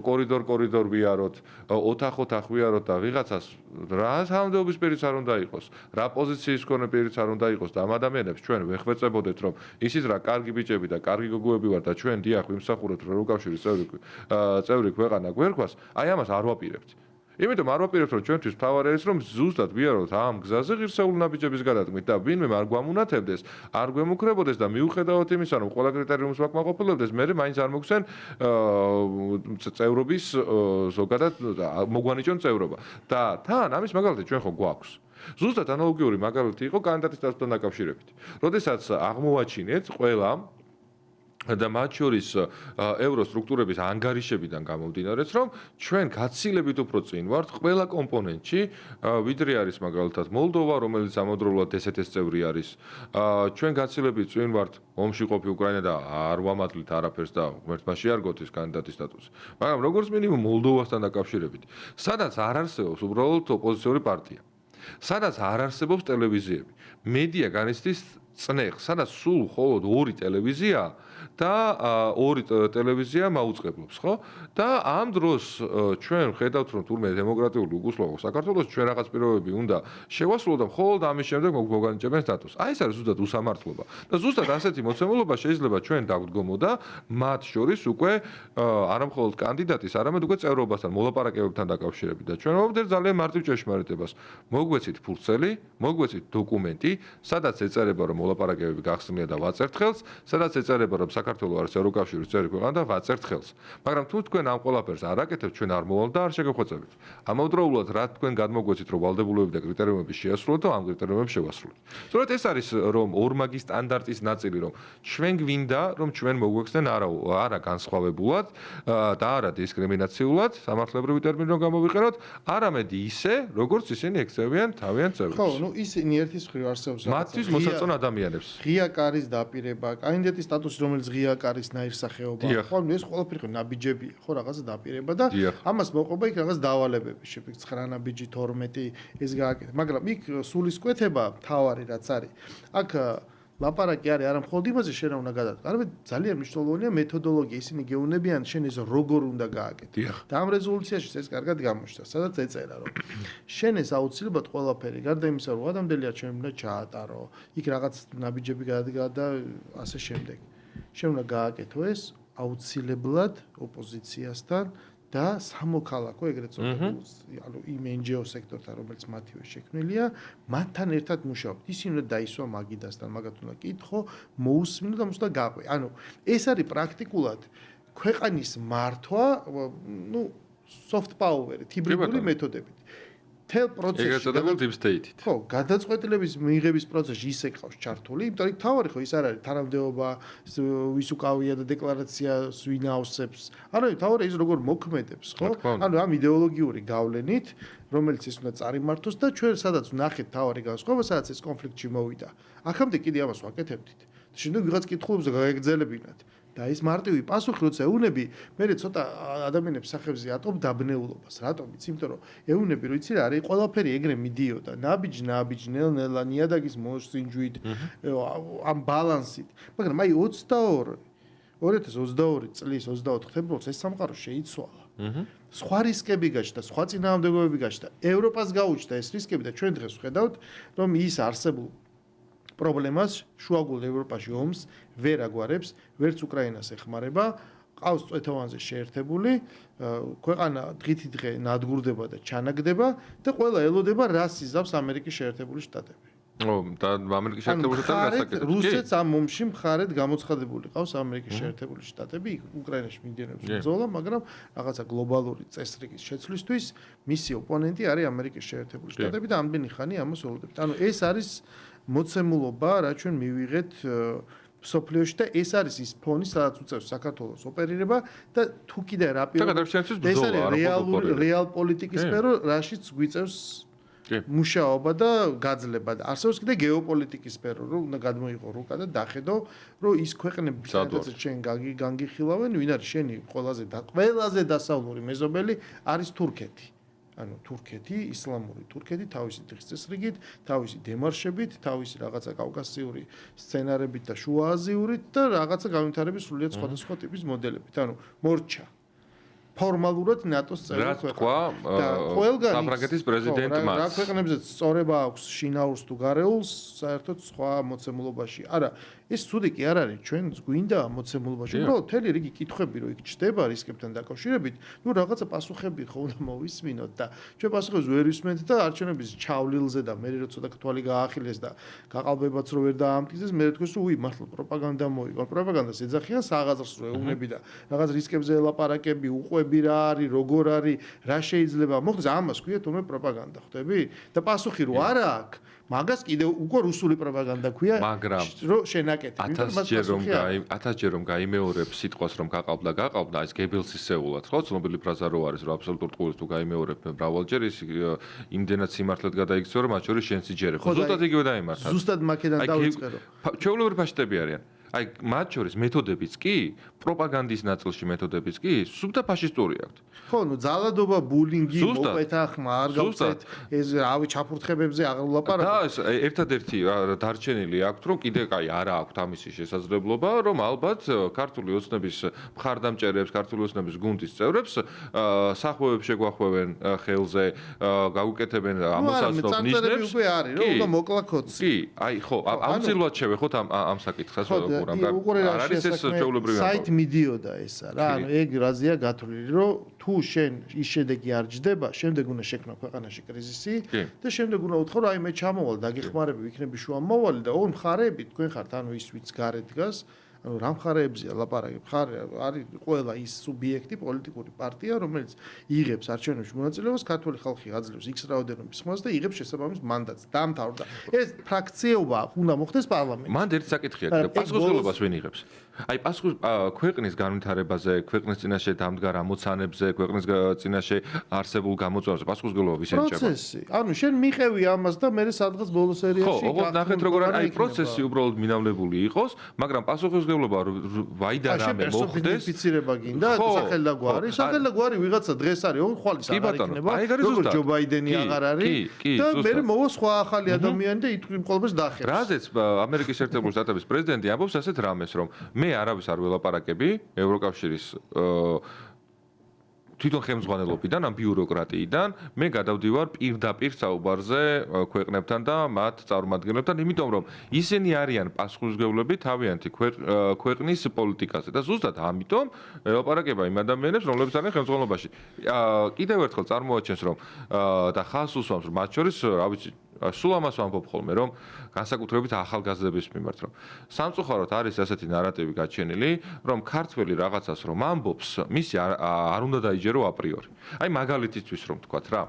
კორიდორ ვიაროთ, ოთახ ვიაროთ და ვიღაცას რა თანამდებობის პირიც არ უნდა იყოს, რა პოზიციის მქონე პირიც არ უნდა იყოს და ამ ადამიანებს ჩვენ ვეხვეწებოდეთ, რომ ისიც რა კარგი ბიჭები და კარგი გოგოები ვარ და ჩვენ დიახ ვიმსახურებთ ევროკავშირის წევრი ქვეყანა გვერქვას, აი ამას არ ვაპირებთ. იმიტომ არ ვაპირებთ რომ ჩვენთვის თავარი არის რომ ზუსტად ვიაროთ ამ გზაზე ღირსეული ნაბიჯების გადადგმით და ვინმე არ გვამუნათებდეს, არ გვემუქრებოდეს და მიუხედავად იმისა რომ ყველა კრიტერიუმს ვაკმაყოფილებდეს, მე მაინც არ მოგცენ წევრობის ზოგადად მოგვანიჭონ წევრობა. და თან ამის მაგალითი ჩვენ ხო გვაქვს. ზუსტად ანალოგიური მაგალითი იყო კანდიდატის სტატუსთან დაკავშირებით. როდესაც აღმოვაჩინეთ ყველა და მათ შორის ევროსტრუქტურების ანგარიშებიდან გამომდინარეობს, რომ ჩვენ გაცილებით უფრო წინ ვართ ყველა კომპონენტში, ვიდრე არის მაგალითად მოლდოვა, რომელიც ამავდროულად ესეთის წევრი არის. ჩვენ გაცილებით წინ ვართ ომში ყოფი უკრაინა და არ ვამატლით არაფერს და ღმერთმა შეარგოთ ეს კანდიდატის სტატუსი. მაგრამ როგორც მინიმუმ მოლდოვასთან დაკავშირებით, სადაც არ არსებობს უბრალოდ ოპოზიციური პარტია, სადაც არ არსებობს ტელევიზიები, მედია განიცდის წნეხს, სადაც სულ მხოლოდ 2 ტელევიზია და 2 ტელევიზია მაუწყებლობს, ხო? და ამ დროს ჩვენ ხედავთ რომ თურმე დემოკრატიული უკუსლოვო საქართველოს ჩვენ რაღაც პირობები უნდა შევასრულოთ და მხოლოდ ამის შემდეგ მოგანიჭებენ სტატუსს. აი ეს არის ზუსტად უსამართლობა. და ზუსტად ასეთი მოცემულობა შეიძლება ჩვენ დაგვდგომოდა მათ შორის უკვე არამხოლოდ კანდიდატის, არამედ უკვე წევრობასთან, მოლაპარაკებებთან დაკავშირებით და ჩვენ ვამბობთ ძალიან მარტივ ჭეშმარიტებას. მოგვეცით ფურცელი, მოგვეცით დოკუმენტი, სადაც ეწერება რომ მოლაპარაკებები გახსნილია და ვაწერთ ხელს, სადაც ეწერება რომ საქართველოს არის ევროკავშირის წევრი ქვეყანა და ვაწერთ ხელს. მაგრამ თუ თქვენ ამ ყველაფერს არ აკეთებთ, ჩვენ არ მოვალ და არ შეგეხვეწებით. ამავდროულად რა თქვენ გადმოგვეცით რომ ვალდებულებები და კრიტერიუმები შეასრულოთ და ამ კრიტერიუმებს შევასრულოთ. სწორედ ეს არის რომ ორმაგი სტანდარტის ნაწილი რომ ჩვენ გვინდა რომ ჩვენ მოგვექცნენ არა განსხვავებულად და არა დისკრიმინაციულად, სამართლებრივი ტერმინი რომ გამოვიყენოთ, არამედ ისე, როგორც ისინი ექცევიან თავიანთ წევრებს. ხო, ნუ ისინი ერთის მხრივ არსებობს მათთვის მოსაწონ ადამიანებს. ღია კარის დაპირება, კანდიდატის სტატუსი რომელიც ღია კარის ნაირსახეობა. ხო, ეს ყველაფერი ხო ნაბიჯებია, ხო რაღაცა დაპირება და ამას მოყვება იქ რაღაც დავალებები, შეფიქრ 9 ნაბიჯი 12 ეს გააკეთე. მაგრამ იქ სულისკვეთება თავარი რაც არის. აქ ლაპარაკი არის არა მხოლოდ იმაზე შენ რა უნდა გადადგა, არამედ ძალიან მნიშვნელოვანია მეთოდოლოგია, ისინი გეუბნებიან შენ ეს როგორ უნდა გააკეთო. და ამ რეზოლუციაში ეს კარგად გამოჩნდა, სადაც ეწერა რომ შენ ეს აუცილებლად ყველაფერი, გარდა იმისა რომ ადამიანები არჩევნები უნდა ჩაატარო, იქ რაღაც ნაბიჯები გადადგა და ასე შემდეგ. შენ უნდა გააკეთო ეს აუცილებლად ოპოზიციასთან და სამოქალაქო ეგრეთ წოდებულ, ანუ იმ NGO სექტორთან, რომელიც მათივე შექმნილია, მათთან ერთად მუშაობთ. ისინი უნდა დაისვა მაგიდასთან, მაგათ უნდა კითხო, მოусმინო და მოსდა გაყვე. ანუ ეს არის პრაქტიკულად ქვეყანის მართვა, ნუ soft power-ით, ჰიბრიდული მეთოდებით. თელ პროცესში ხო, გადაწყვეტილების მიღების პროცესში ისე ყავს ჩართული, იმიტომ რომ თავარი ხო ის არ არის თანამდებობა, ვის უკავია და დეკლარაციას ვინ ავსებს. ანუ თავარი ის როგორ მოქმედებს, ხო? ანუ ამ იდეოლოგიური გავლენით, რომელიც ის უნდა წარიმართოს და ჩვენ სადაც ვნახეთ თავარი განსხვავება, სადაც ეს კონფლიქტში მოვიდა. აქამდე კიდე ამას ვაკეთებდით. შემდეგ ვიღაც კითხულობს და გაეგრძელებინათ. და ეს მარტივი პასუხი როცა ეუნები, მე ცოტა ადამიანებს სახებზე ატობ დაბნეულობას. რატომიც? იმიტომ რომ ეუნები რო იცი რა არის, ყველაფერი ეგრე მიდიოდა. ნაბიჯ, ნელ-ნელა ნიადაგის მოსინჯვით, ამ ბალანსით. მაგრამ აი 2022 წლის 24 თებერვალს ეს სამყარო შეიცვალა. სხვა რისკები გაჩნდა, სხვა წინააღმდეგობები გაჩნდა. ევროპას გაუჩნდა ეს რისკები და ჩვენ დღეს ვხედავთ, რომ ის არსებულ პრობლემას შუაგულ ევროპაში ომს ვერ აგვარებს, ვერც უკრაინას ეხმარება, ყავს წვეთოვანზე შეერთებული, ქვეყანა დღითი დღე ნადგურდება და ჩანაგდება და ყველა ელოდება რას იზავს ამერიკის შეერთებული შტატები. და ამერიკის შეერთებული შტატები გასაკეთებს. რუსეთს ამ ომში მხარედ გამოცხადებული ყავს ამერიკის შეერთებული შტატები, უკრაინაში მიმდინარეობს ბრძოლა, მაგრამ რაღაცა გლობალური წესრიგის შეცვლისთვის მისი ოპონენტი არის ამერიკის შეერთებული შტატები და ამდენი ხანი ამას ველოდებთ. ანუ ეს არის მოცემულობა, რა ჩვენ მივიღეთ სოფლიოში და ეს არის ის ფონი, სადაც უწევს საქართველოს ოპერირება და თუ კიდე რა პირობებში ეს არის რეალ პოლიტიკის სფერო, რაშიც გვიწევს მუშაობა და გაძლება და არსებობს კიდე გეოპოლიტიკის სფერო, რომ უნდა გადმოიღო რუკა და დახედო, რომ ის ქვეყნები, სადაც ჩვენ განგიხილავენ, ვინ არის შენი ყველაზე დასავლური მეზობელი არის თურქეთი. ანუ თურქეთი, ისლამური თურქეთი თავისი დღესწესრიგით, თავისი დემარშებით, თავისი რაღაცა კავკასიური სცენარებით და შუააზიურით და რაღაცა განვითარების სრულიად სხვადასხვა ტიპის მოდელებით. ანუ მორჩა. ფორმალურად ნატოს წევრი რაც ქვეყანა. თქვა საფრანგეთის პრეზიდენტმა. რა ქვეყნებზეც სწორება აქვს შინაურს თუ გარეულს, საერთოდ სხვა მოცემულობაში. არა, ეს ცუდი კი არ არის, ჩვენ გვინდა მოცემულობაში. უბრალოდ მთელი რიგი კითხვები რო იქ ჩდება რისკებთან დაკავშირებით, ნუ რაღაცა პასუხები ხო უნდა მოვისმინოთ და ჩვენ პასუხებს ვერ ვისმენთ და არჩევნების ჩავლილზე და მე რო ცოტა თვალი გაახილეს და გაყალბებაც რო ვერ დაამტკიცეს, მე თქვეს რომ უი მართლა პროპაგანდა მოიგო. პროპაგანდას ეძახიან სააღაზრს რო ეუბნები და რაღაც რისკებზე ელაპარაკები, უყვები რა არის, როგორ არის, რა შეიძლება მოხდეს, ამას ქვია თუმე პროპაგანდა, ხვდები? და პასუხი რო არა აქვს, მაგას კიდევ უკვე რუსული პროპაგანდა ქვია, რომ შენაკეთი. 1000ჯერ რომ გაიმეორებს სიტყვას რომ გაყავდა, ეს გებელსის სეულად, ხო? ცნობილი ფრაზა რო არის, რომ აბსოლუტურ ტყუილს თუ გაიმეორებ მრავალჯერ, ის იმდენად სიმართლედ გადაიქცევა, რომ მათ შორის შენც იჯერებ. ზუსტად იგივე დაიმართა. ზუსტად მაქედან დავიწყერო. ჩვეულებრივი ფაშისტები არიან. აი მათ შორის მეთოდებიც კი, პროპაგანდის ნაწილში მეთოდებიც კი, სუფთა ფაშისტური აქვთ. ხო, ნუ ძალადობა, ბულინგი, მოყვეთა ხმა არ გავწეთ, ეს რავი ჩაფურთხებებზე აღარ ვლაპარაკობ. და ეს ერთადერთი დარჩენილი აქვთ, რომ კიდე კაი არა აქვთ ამისი შესაძლებლობა, რომ ალბათ ქართული ოცნების მხარდამჭერებს, ქართული ოცნების გუნდის წევრებს სახვევებს შეგვახვევენ ხელზე, გაუკეთებენ ამოსაცნობ ნიშნებს. უკვე არის, რომ უნდა მოკლა კოდს. კი, აი ხო, აუცილებლად შევეხოთ ამ საკითხს, არ არის ეს ჩვეულებრივი საით მიდიოდა ესა რა, ანუ ეგ რაზეა გათვლილი, რომ თუ შენ ის შედეგი არ ჯდება, შემდეგ უნდა შექმნა ქვეყანაში კრიზისი და შემდეგ უნდა უთხოვ რომ აი მე ჩამოვალ დაგეხმარები ვიქნები შუამავალი და ოღონდ მხარეები თქვენ ხართ, ანუ ის ვიც გარეთ დგას, ანუ რა მხარეებზია ლაპარაკი, მხარე არის ყველა ის სუბიექტი, პოლიტიკური პარტია, რომელიც იღებს არჩევნებში მონაწილეობას, ქართული ხალხი აძლევს X რაოდენობის ხმას და იღებს შესაბამის მანდატს. დაამთავრდა. ეს ფრაქციეობა უნდა მოხდეს პარლამენტში. მანდ ერთ საკითხი არის, პასუხისმგებლობას ვინ იღებს? აი ქვეყნის განვითარებაზე, ქვეყნის წინაშე დამდგარ ამოცანებზე, ქვეყნის წინაშე არსებულ გამოწვევებზე პასუხისმგებლობა ვის ენიჭება? პროცესი. ანუ შენ მიყევი ამას და მე სადღაც ბოლო სერიაში ხო, ოღონდ ნახეთ როგორ აი პროცესი უბრალოდ მინავლებული იყოს, მაგრამ პასუხისმგებლობა ვაიდა რამე მოხდეს. პერსონიფიცირება გინდა, სახელდაგვარი, სახელდაგვარი ვიღაცა დღეს არის, ოღონდ ხვალის აღარ იქნება. როგორც ჯო ბაიდენი აღარ არის და მე მოვა სხვა ახალი ადამიანი და იტყვი მყოლებს დახევს. რაზეც ამერიკის ერთებული შტატების პრეზიდენტი ამბობს ასეთ რამეს, რომ მე არავის არ ველაპარაკები ევროკავშირის თვითონ ხელმძღვანელობიდან, ამ ბიუროკრატიიდან, მე გადავდივარ პირდაპირ საუბარზე ქვეყნებთან და მათ წარმომადგენლებთან, იმიტომ რომ ისინი არიან პასუხისმგებლები თავიანთი ქვეყნის პოლიტიკაზე და ზუსტად ამიტომ ელაპარაკება იმ ადამიანებს, რომლებიც არიან ხელმძღვანელობაში. კიდევ ერთხელ წარმოაჩენს რომ და ხალხს უსვამს, რომ მათ შორის, რა ვიცი, სულ ამას ვამბობ ხოლმე, რომ განსაკუთრებით ახალგაზრდების მიმართ, რომ სამწუხაროდ არის ასეთი ნარატივი გაჩენილი, რომ ქართველი რაღაცას რომ ამბობს, მისი არ უნდა დაიჯერო აპრიორი. აი მაგალითისთვის რომ ვთქვათ რა.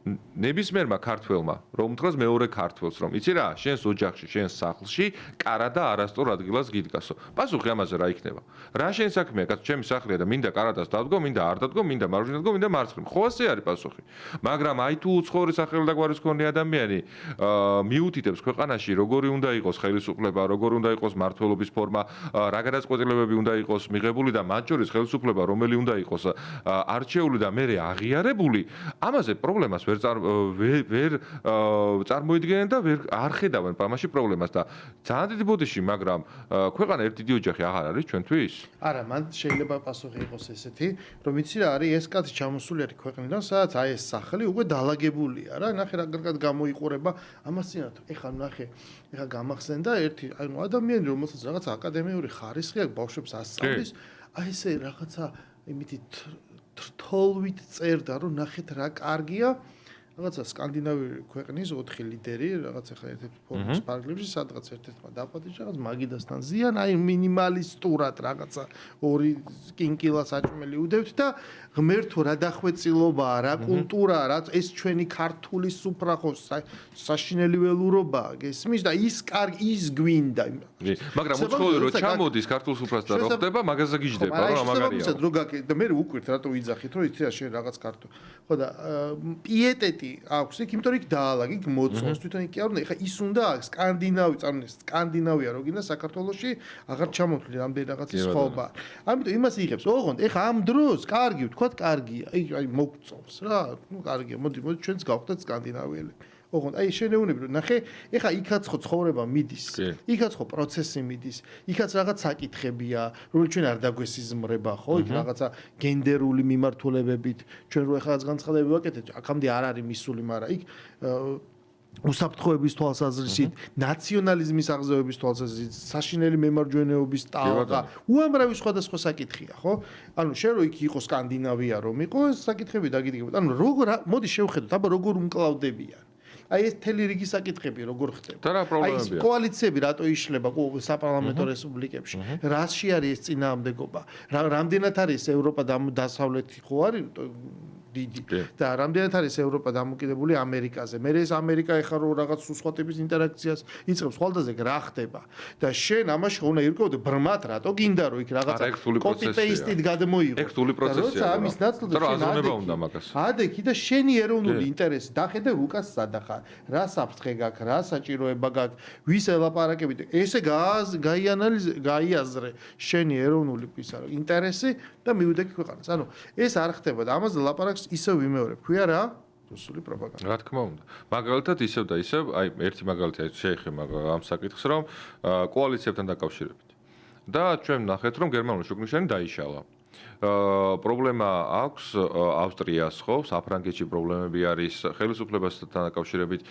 ნებისმიერმა ქართველმა რომ უთხრას მეორე ქართველს რომ იცი რა შენს ოჯახში შენს სახლში კარა და არასწორ ადგილას გიდგასო პასუხი ამაზე რა იქნება რა შენ საქმეა კაც ჩემი სახლია და მინდა კარადას დავდგო მინდა არ დავდგო მინდა მარჯვნივ დავდგო მინდა მარცხნივ ხო ასე არის პასუხი მაგრამ აი თუ უცხოური სახელი და გვარის მქონე ადამიანი მიუთითებს ქვეყანაში როგორი უნდა იყოს ხელისუფლება როგორი უნდა იყოს მართლობის ფორმა რა გადაწყვეტილებები უნდა იყოს მიღებული და მათ შორის ხელისუფლება რომელი უნდა იყოს არჩეული და მე აღიარებული ამაზე პრობლემას ვერ წარმოიდგენენ და ვერ არ ხედავენ პრამაში პრობლემას და ძალიან დიდი ბოდიში, მაგრამ ქვეყანა ერთ დიდი ოჯახი აღარ არის ჩვენთვის? არა, მან შეიძლება პასუხი იყოს ესეთი, რომ იცი რა არის ეს კაცი ჩამოსული არის ქვეყნიდან, სადაც აი ეს სახლი უკვე დალაგებულია რა, ნახე რა კარგად გამოიყურება ამას წინათ. ეხლა ნახე, ეხლა გამახსენდა ერთი, ანუ ადამიანი რომელსაც რაღაც აკადემიური ხარისხი აქვს, ბავშვებს ასწავლის, აი ესე რაღაცა იმითი თრთოლვით წერდა, რომ ნახეთ რა კარგია. რაღაცა სკანდინავიური ქვეყნის 4 ლიდერი, რაღაც ახლა ერთ-ერთ ფორუმის პარკლებში, სადღაც ერთ-ერთმა დაპატიჟა, რაღაც მაგიდასთან ზიან, აი მინიმალისტურად რაღაცა ორი კინკილა საჭმელი უდევთ და ღმერთო რა დახვეწილობაა, რა კულტურაა, რა ეს ჩვენი ქართული სუფრა ხო საშინელი ველურობა, გესმის და ის კარგი ის გვინდა. მაგრამ უცხოური რო ჩამოდის ქართულ სუფრას და რო ხდება, მაგაზე გიждდება, რომ ამაგარია. რო გაკეთე და მე უკვირთ რატო ვიძახით, რომ იცი რა შენ რაღაც ქართულ. ხო და პიეტეტი აქვს იქ, იმიტომ რომ იქ დაალაგ, იქ მოწონს თვითონ იქ არ უნდა. ეხა ის უნდა აქვს სკანდინავი, წარმოიდგინე სკანდინავია რო გინდა საქართველოში აღარ ჩამოთვლი რამდენი რაღაცის სხვაობა. ამიტომ იმას იღებს. ოღონდ ეხა ამ დროს კარგი ვთქვათ, კარგია. აი მოგწონს რა. ნუ კარგია. მოდი ჩვენც გავხდეთ სკანდინავიელი. ოღონდ აი შენეუნები რომ ნახე, ეხა იქაც ხო ცხოვრება მიდის. კი. იქაც ხო პროცესი მიდის. იქაც რაღაც საკითხებია, რომელიც ჩვენ არ დაგვესიზმრება, ხო? იქ რაღაცა გენდერული მიმართულებებით, ჩვენ რო ეხლა რაღაც განცხადებები ვაკეთებთ, აქამდე არ არის მისული, მაგრამ იქ უსაფრთხოების თვალსაზრისით, ნაციონალიზმის აღზევების თვალსაზრისით, საშინელი მემარჯვენეობის ტალღა, უამრავი სხვადასხვა საკითხია, ხო? ანუ შენ რო იქ იყო სკანდინავია რომ იყო, საკითხები დაგიდგებოდ. ანუ როგორ მოდი შევხედოთ, აბა როგორ უმკლავდებიან. აი ეს თელი რიგი საკითხები როგორ ხდება. და რა პრობლემებია? აი კოალიციები რატო იშლება საპარლამენტო რესპუბლიკებში? რასში არის ეს წინააღმდეგობა? რამდენად არის ევროპა დასავლეთი ხო არის დიდი და რამდენად არის ევროპა დამოკიდებული ამერიკაზე. მე ეს ამერიკა ეხლა რო რაღაც სხვა ტიპის ინტერაქციას იწყებს ხვალდაზე რა ხდება და შენ ამაში უნდა ირკვევდე ბრმად რატო გინდა რომ იქ რაღაცა copy-paste-ით გადმოიღო. ეგ რთული პროცესია. როცა ამის ნაცვლად აზროვნება უნდა მაგას. ადექი და შენი ეროვნული ინტერესი დახედე რუკას სადახარ. რა საფრთხე გაქვს, რა საჭიროება გაქვს, ვის ელაპარაკებით. ესე გაიაზრე შენი ეროვნული ინტერესი და მივიდექი ქვეყანას. ანუ ეს არ ხდება და ამაზე ლაპარაკს ისევ ვიმეორებ. ქვია რა? რუსული პროპაგანდა. რა თქმა უნდა. მაგალითად ისევ და ისევ, აი ერთი მაგალითი შეეხება ამ საკითხს, რომ კოალიციებთან დაკავშირებით. და ჩვენ ნახეთ, რომ გერმანული შუქნიშანი დაიშალა. პრობლემა აქვს ავსტრიას ხო, საფრანგეთში პრობლემები არის ხელისუფლებასთან დაკავშირებით.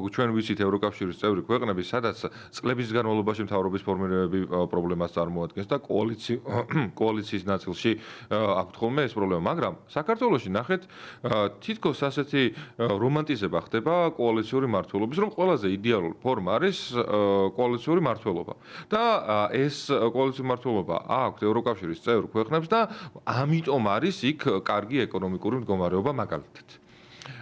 ჩვენ ვიცით ევროკავშირის წევრი ქვეყნები, სადაც წლების განმავლობაში მთავრობის ფორმირებები პრობლემას წარმოადგენს და კოალიციის ნაწილში აქვთ ხოლმე ეს პრობლემა, მაგრამ საქართველოში ნახეთ თითქოს ასეთი რომანტიზება ხდება კოალიციური მმართველობის, რომ ყველაზე იდეალური ფორმა არის კოალიციური მმართველობა. და ეს კოალიციური მმართველობა აქვთ ევროკავშირის წევრი ქვეყნებს და ამიტომ არის იქ კარგი ეკონომიკური მდგომარეობა მაგალითად.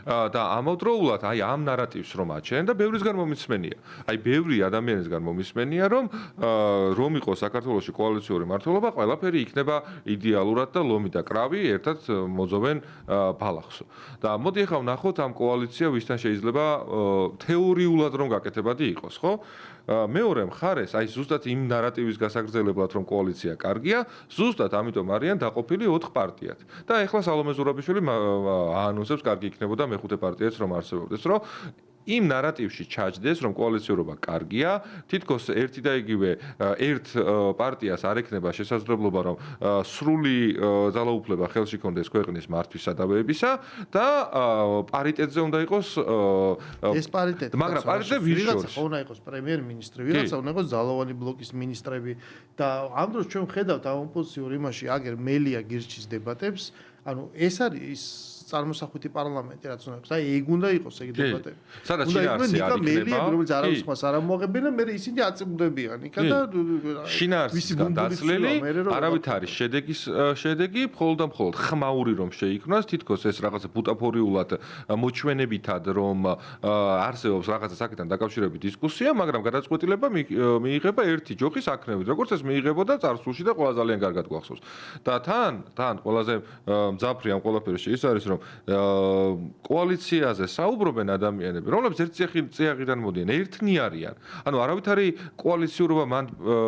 და ამავდროულად აი ამ ნარატივს რომ აჩენენ და ბევრისგან მომისმენია. აი ბევრი ადამიანისგან მომისმენია რომ იყო საქართველოში კოალიციური მმართველობა, ყველაფერი იქნება იდეალურად და ლომი და კრავი ერთად მოძოვენ ბალახსო. და მოდი ახლა ვნახოთ ამ კოალიცია ვისთან შეიძლება თეორიულად რომ გაკეთებადი იყოს, ხო? მეორე მხარეს, აი ზუსტად იმ ნარატივის გასაგრძელებლად რომ კოალიცია კარგია, ზუსტად ამიტომ არიან დაყოფილი 4 პარტიად. და ახლა სალომე ზურაბიშვილი აანონსებს კარგი იქნებოდა მეხუთე პარტიაც რომ არსებობდეს, რომ იმ ნარატივში ჩაჯდეს, რომ კოალიციურობა კარგია, თითქოს ერთი და იგივე ერთ პარტიას არ ექნება შესაძლებლობა, რომ სრული ძალაუფლება ხელში კონდეს ქვეყნის მართვის სადავეებისა და პარიტეტზე უნდა იყოს ეს პარიტეტი. მაგრამ პარიტეტი ვიღაცა ხო უნდა იყოს პრემიერ-მინისტრი, ვიღაცა უნდა იყოს ძალოვანი ბლოკის მინისტრები და ამ დროს ჩვენ ვხედავთ ამ ოპოზიციურ იმაში აგერ მელია გირჩის დებატებს, ანუ ეს არის წარმოსახვითი პარლამენტი რაც უნდა იყოს. აი ეგ უნდა იყოს ეგ დებატები. სადაც შინაარსი არ იქნება, რომელიც არავის ხმას არ ამოაღებენ და მე ისინი აწმუნდებიან იქა და შინაარსისგან დაცლილი არავით არის შედეგი მხოლოდ და მხოლოდ ხმაური რომ შეიქმნას, თითქოს ეს რაღაცა ბუტაფორიულად მოჩვენებითად რომ არსებობს რაღაცა საკითხთან დაკავშირებით დისკუსია, მაგრამ გადაწყვეტილება მიიღება ერთი ჯოხის აქნევით, როგორც ეს მიიღებოდა წარსულში და ყველა ძალიან კარგად გვახსოვს. და თან ყველაზე მძაფრი ამ ყველაფერში ის არის რომ კოალიციაზე საუბრობენ ადამიანები, რომლებიც ერთ წიაღიდან მოდიან, ერთნი არიან. ანუ არავით არის კოალიციურობა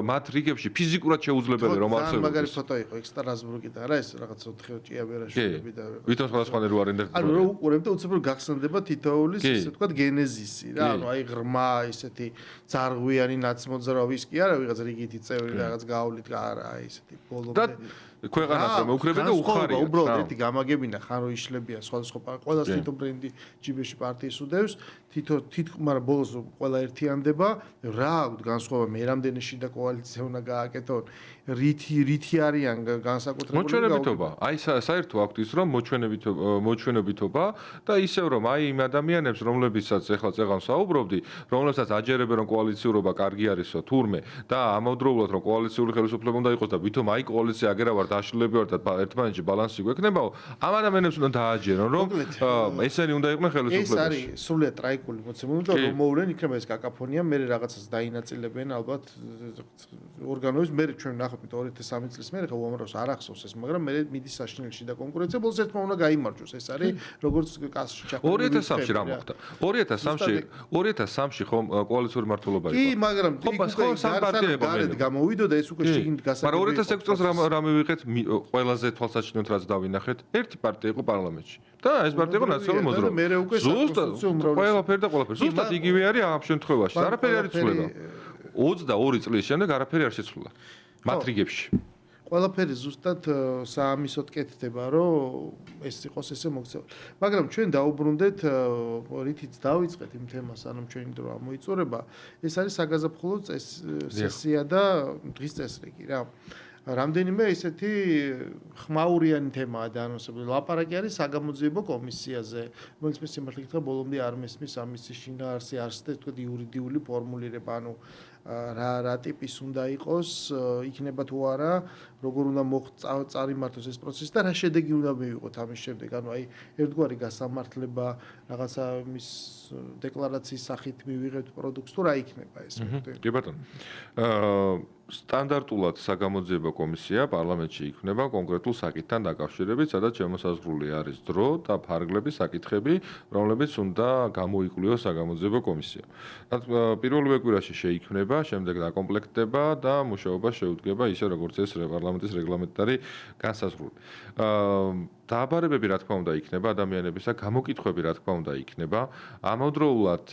მათ რიგებში ფიზიკურად შეუძლებელი რომ არსებობდეს. მაგარი ფოტო იყო ეგ სტრასბურგიდან რა ეს რაღაც 4 ჭიაბერაშვილები და ვითომ სხვადასხვანაირი არ ინტერესდება. ანუ რო უყურებ და უცებ გახსენდება თითოეულის ესე ვთქვათ გენეზისი რა, ანუ აი ღრმა ესეთი ძარღვიანი ნაცმოძრავის კი არა ვიღაც რიგითი წევრი რაღაც გავლით არა აი ესეთი ბოლომდე ქვეყანას რომ უქრებენ და უხარია. უბრალოდ ერთი გამაგებინა ხან რო იშლებია სხვადასხვა ყველა თითო ბრენდი ჯიბეში პარტიის უდევს მაგრამ ბოლოს ყველა ერთიანდება რა აქვს განსხვავება მე რამდენში და კოალიცია უნდა გააკეთონ რითი არიან განსაკუთრებული მოჩვენებითობა აი საერთო აქვთ ის რომ მოჩვენებითობა და ისევ რომ აი იმ ადამიანებს რომლებიცაც ახლა წეღან საუბრობდი რომლებსაც აჯერებენ რომ კოალიციურობა კარგი არისო თურმე და ამავდროულად რომ კოალიციური ხელისუფლება უნდა იყოს და ვითომ აი კოალიცია აგერა ვარ დაშლილები ვარ და ერთმანეთში ბალანსი გვექნებაო ამ ადამიანებს უნდა დააჯერონ რომ ესენი უნდა იყვნენ ხელისუფლებაში ეს არის სრულიად ტრაიკული მოცემული და რომ მოვლენ იქნება ეს კაკაფონია მე რაღაცას დაინაწილებენ ალბათ ორგანოებს მე ჩვენ ნახოთ 2003 წლის მერე უამრავს არ ახსოვს ეს მაგრამ მე მიდის საშინელში და კონკურენცია ბოლოს ერთმა უნდა გაიმარჯვოს ეს არის როგორც კასში ჩახვიდე 2003-ში რა მოხდა 2003-ში ხომ კოალიციური მმართველობა იყო კი მაგრამ ხო სამ პარტიებმა გამოვიდო და ეს უკვე შიგნით გასაგები მაგრამ 2006 წელს რა მივიღეთ ყველაზე თვალსაჩინოდ რაც დავინახეთ, ერთი პარტია იყო პარლამენტში. და ეს პარტია იყო ნაციონალური მოძრაობა. ზუსტად ყველაფერი და ყველაფერი. ზუსტად იგივე არის ამ შემთხვევაში. არაფერი არ იცვლება. 22 წლის შემდეგ არაფერი არ შეცვლილა. მათ რიგებში. ყველაფერი ზუსტად საამისოდ კეთდება, რომ ეს იყოს ესე მოქცეული. მაგრამ ჩვენ დაუბრუნდეთ რითიც დავიწყეთ იმ თემას, ანუ ჩვენი დრო ამოიწურება, ეს არის საგაზაფხულო სესია და დღის წესრიგი რა. რამდენიმე ესეთი ხმაურიანი თემაა დაანონსებული. ლაპარაკი არის საგამოძიებო კომისიაზე, რომელიც მე სიმართლე გითხრა ბოლომდე არ მესმის ამის შინაარსი არსებობს, თქვა იურიდიული ფორმულირება, ანუ რა ტიპის უნდა იყოს, იქნება თუ არა, როგორ უნდა წარიმართოს ეს პროცესი და რა შედეგი უნდა მივიღოთ ამის შემდეგ. ანუ აი ერთგვარი გასამართლება, რაღაცა მის დეკლარაციის სახით მივიღებთ პროდუქტს თუ რა იქნება ეს? კი ბატონო. სტანდარტულად საგამოძიებო კომისია პარლამენტში იქნება კონკრეტულ საკითხთან დაკავშირებით, სადაც შემოსაზღვრული არის დრო და ფარგლები, საკითხები, რომლებიც უნდა გამოიკვლიოს საგამოძიებო კომისიამ. პირველივე კვირაში შეიქმნება, შემდეგ დაკომპლექტდება და მუშაობა შეუდგება ისე როგორც ეს პარლამენტის რეგლამენტარი განსაზღვრული. დააბარებები რა თქმა უნდა იქნება ადამიანებისა, გამოკითხვები რა თქმა უნდა იქნება, ამავდროულად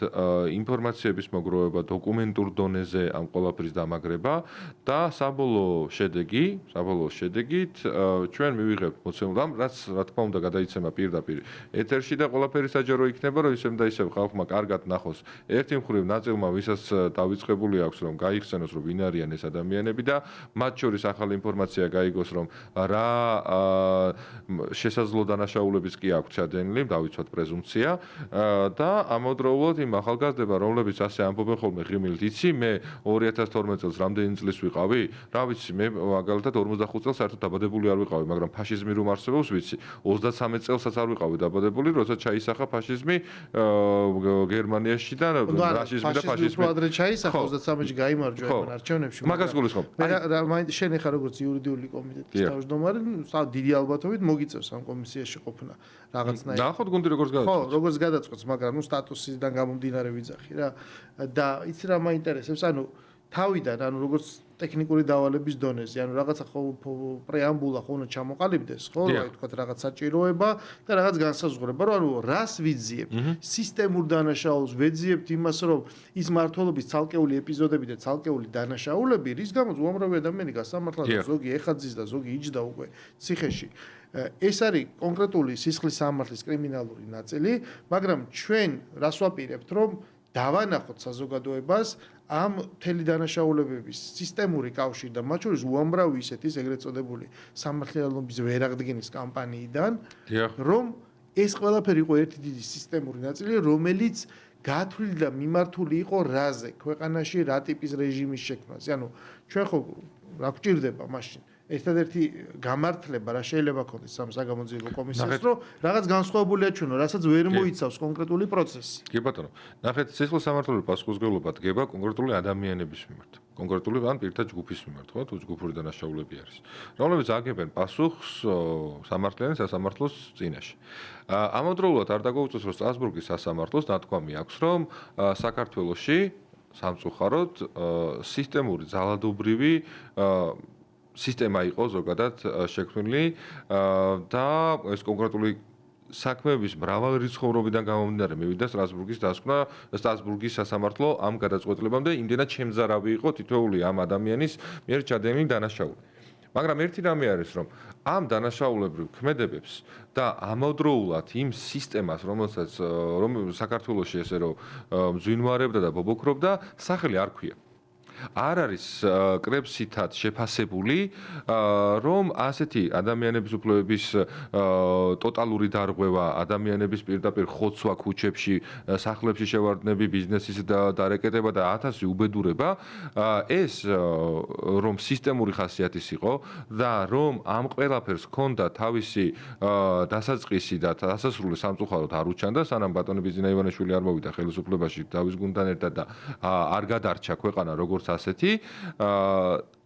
ინფორმაციების მოგროვება დოკუმენტურ დონეზე ამ ყველაფრის დამაგრება და საბოლოო შედეგით ჩვენ მივიღებთ მოცემულობამ, რაც რა თქმა უნდა გადაიცემა პირდაპირ ეთერში და ყველაფერი საჯარო იქნება, რომ ისევ და ისევ ხალხმა კარგად ნახოს ერთი მხრივ ნაწილმა, ვისაც დავიწყებული აქვს, რომ გაიხსენოს, რომ ვინ არიან ეს ადამიანები და მათ შორის ახალი ინფორმაცია გაიგოს, რომ რა შესაძლო დანაშაულებიც კი აქვს ჩადენილი, დავიცვათ პრეზუმპცია და ამავდროულად იმ ახალგაზრდება, რომლებიც ასე ამბობენ ხოლმე ღიმილით, იცი, მე 2012 წელს რამდენი წლის ვიყავი? რა ვიცი, მე მაგალითად 45 წელს საერთოდ დაბადებული არ ვიყავი, მაგრამ ფაშიზმი რომ არსებობს, ვიცი, 33 წელსაც არ ვიყავი დაბადებული, როცა ჩაისახა ფაშიზმი გერმანიაში და რაშიზმი და ფაშიზმი. ადრე ჩაისახა 33-ში გაიმარჯვა ამ არჩევნებში. მაგას გულისხმობ. შენ ახლა როგორც იურიდიული კომიტეტის თავმჯდომარე, დიდი ალბათობით მოგიწევს ამ კომისიაში ყოფნა რაღაცნაირად. ნახოთ გუნდი როგორც გადაწყვეტს. ხო, როგორც გადაწყვეტს, მაგრამ სტატუსიდან გამომდინარე ვიძახი რა. და იცი რა მაინტერესებს, ანუ თავიდან, ანუ როგორც ტექნიკური დავალების დონეზე, ანუ რაღაცა ხო პრეამბულა ხო უნდა ჩამოყალიბდეს, ხო, აი თქვათ რაღაც საჭიროება და რაღაც განსაზღვრება, რომ ანუ რას ვიძიებთ? სისტემურ დანაშაულს ვეძიებთ იმას, რომ ის მართლობის ცალკეული ეპიზოდები და ცალკეული დანაშაულები, რის გამოც უამრავი ადამიანი გასამართლად და ზოგი ეხაძის და ზოგი იჯდა უკვე ციხეში. ეს არის კონკრეტული სისხლის სამართლის კრიმინალური ნაწილი, მაგრამ ჩვენ რას ვაპირებთ, რომ დავანახოთ საზოგადოებას ამ მთელი დანაშაულებების სისტემური კავშირი და მათ შორის უამრავი ისეთის ეგრეთ წოდებული სამართლიანობის ვერაღდგენის კამპანიიდან, რომ ეს ყველაფერი იყო ერთი დიდი სისტემური ნაწილი, რომელიც გათვლილი და მიმართული იყო რაზე, ქვეყანაში რა ტიპის რეჟიმის შექმნაზე. ანუ ჩვენ ხო რა გვჭირდება მაშინ? ერთადერთი გამართლება რა შეიძლება ქონდეს ამ საგამოძიებო კომისიას, რომ რაღაც განსხვავებულია ჩვენო, რასაც ვერ მოიცავს კონკრეტული პროცესი. კი ბატონო, ნახეთ, სისხლის სამართლობრივი პასუხისმგებლობა დგება კონკრეტული ადამიანების მიმართ, კონკრეტული ან პირთა ჯგუფის მიმართ, ხო, თუ ჯგუფური დანაშაულები არის, რომლებიც აგებენ პასუხს სამართლიანი სასამართლოს წინაშე. ამავდროულად არ დაგვეუწევს, რომ სტრასბურგის სასამართლოს ნათქვამი აქვს, რომ საქართველოში სამწუხაროდ სისტემური ძალადობრივი სისტემა იყო ზოგადად შექმნილი და ეს კონკრეტული საქმეების მრავალრიცხოვრობიდან გამომდინარე მივიდა სტრასბურგის დასკვნა, სტრასბურგის სასამართლო ამ გადაწყვეტილებამდე იმდენად შემზარავი იყო თითოეული ამ ადამიანის მიერ ჩადენილი დანაშაული. მაგრამ ერთი რამე არის, რომ ამ დანაშაულებრივ ქმედებებს და ამავდროულად იმ სისტემას, რომელსაც საქართველოში ესე რომ მძვინვარებდა და ბობოქრობდა, სახელი არ ქვია. არ არის კრებსითად შეფასებული, რომ ასეთი ადამიანების უფლებების ტოტალური დარღვევა, ადამიანების პირდაპირ ხოცვა ქუჩებში, სახლებში შევარდნები, ბიზნესის დარეკეტება და 1000 უბედურება, ეს რომ სისტემური ხასიათის იყო და რომ ამ ყველაფერს ჰქონდა თავისი დასაწყისი და დასასრული სამწუხაროდ არ უჩანდა, სანამ ბატონი ბიზინა ივანიშვილი არ მოვიდა ხელისუფლებაში დავის გუნდთან ერთად და არ გადარჩა ქვეყანა როგორც ასეთი,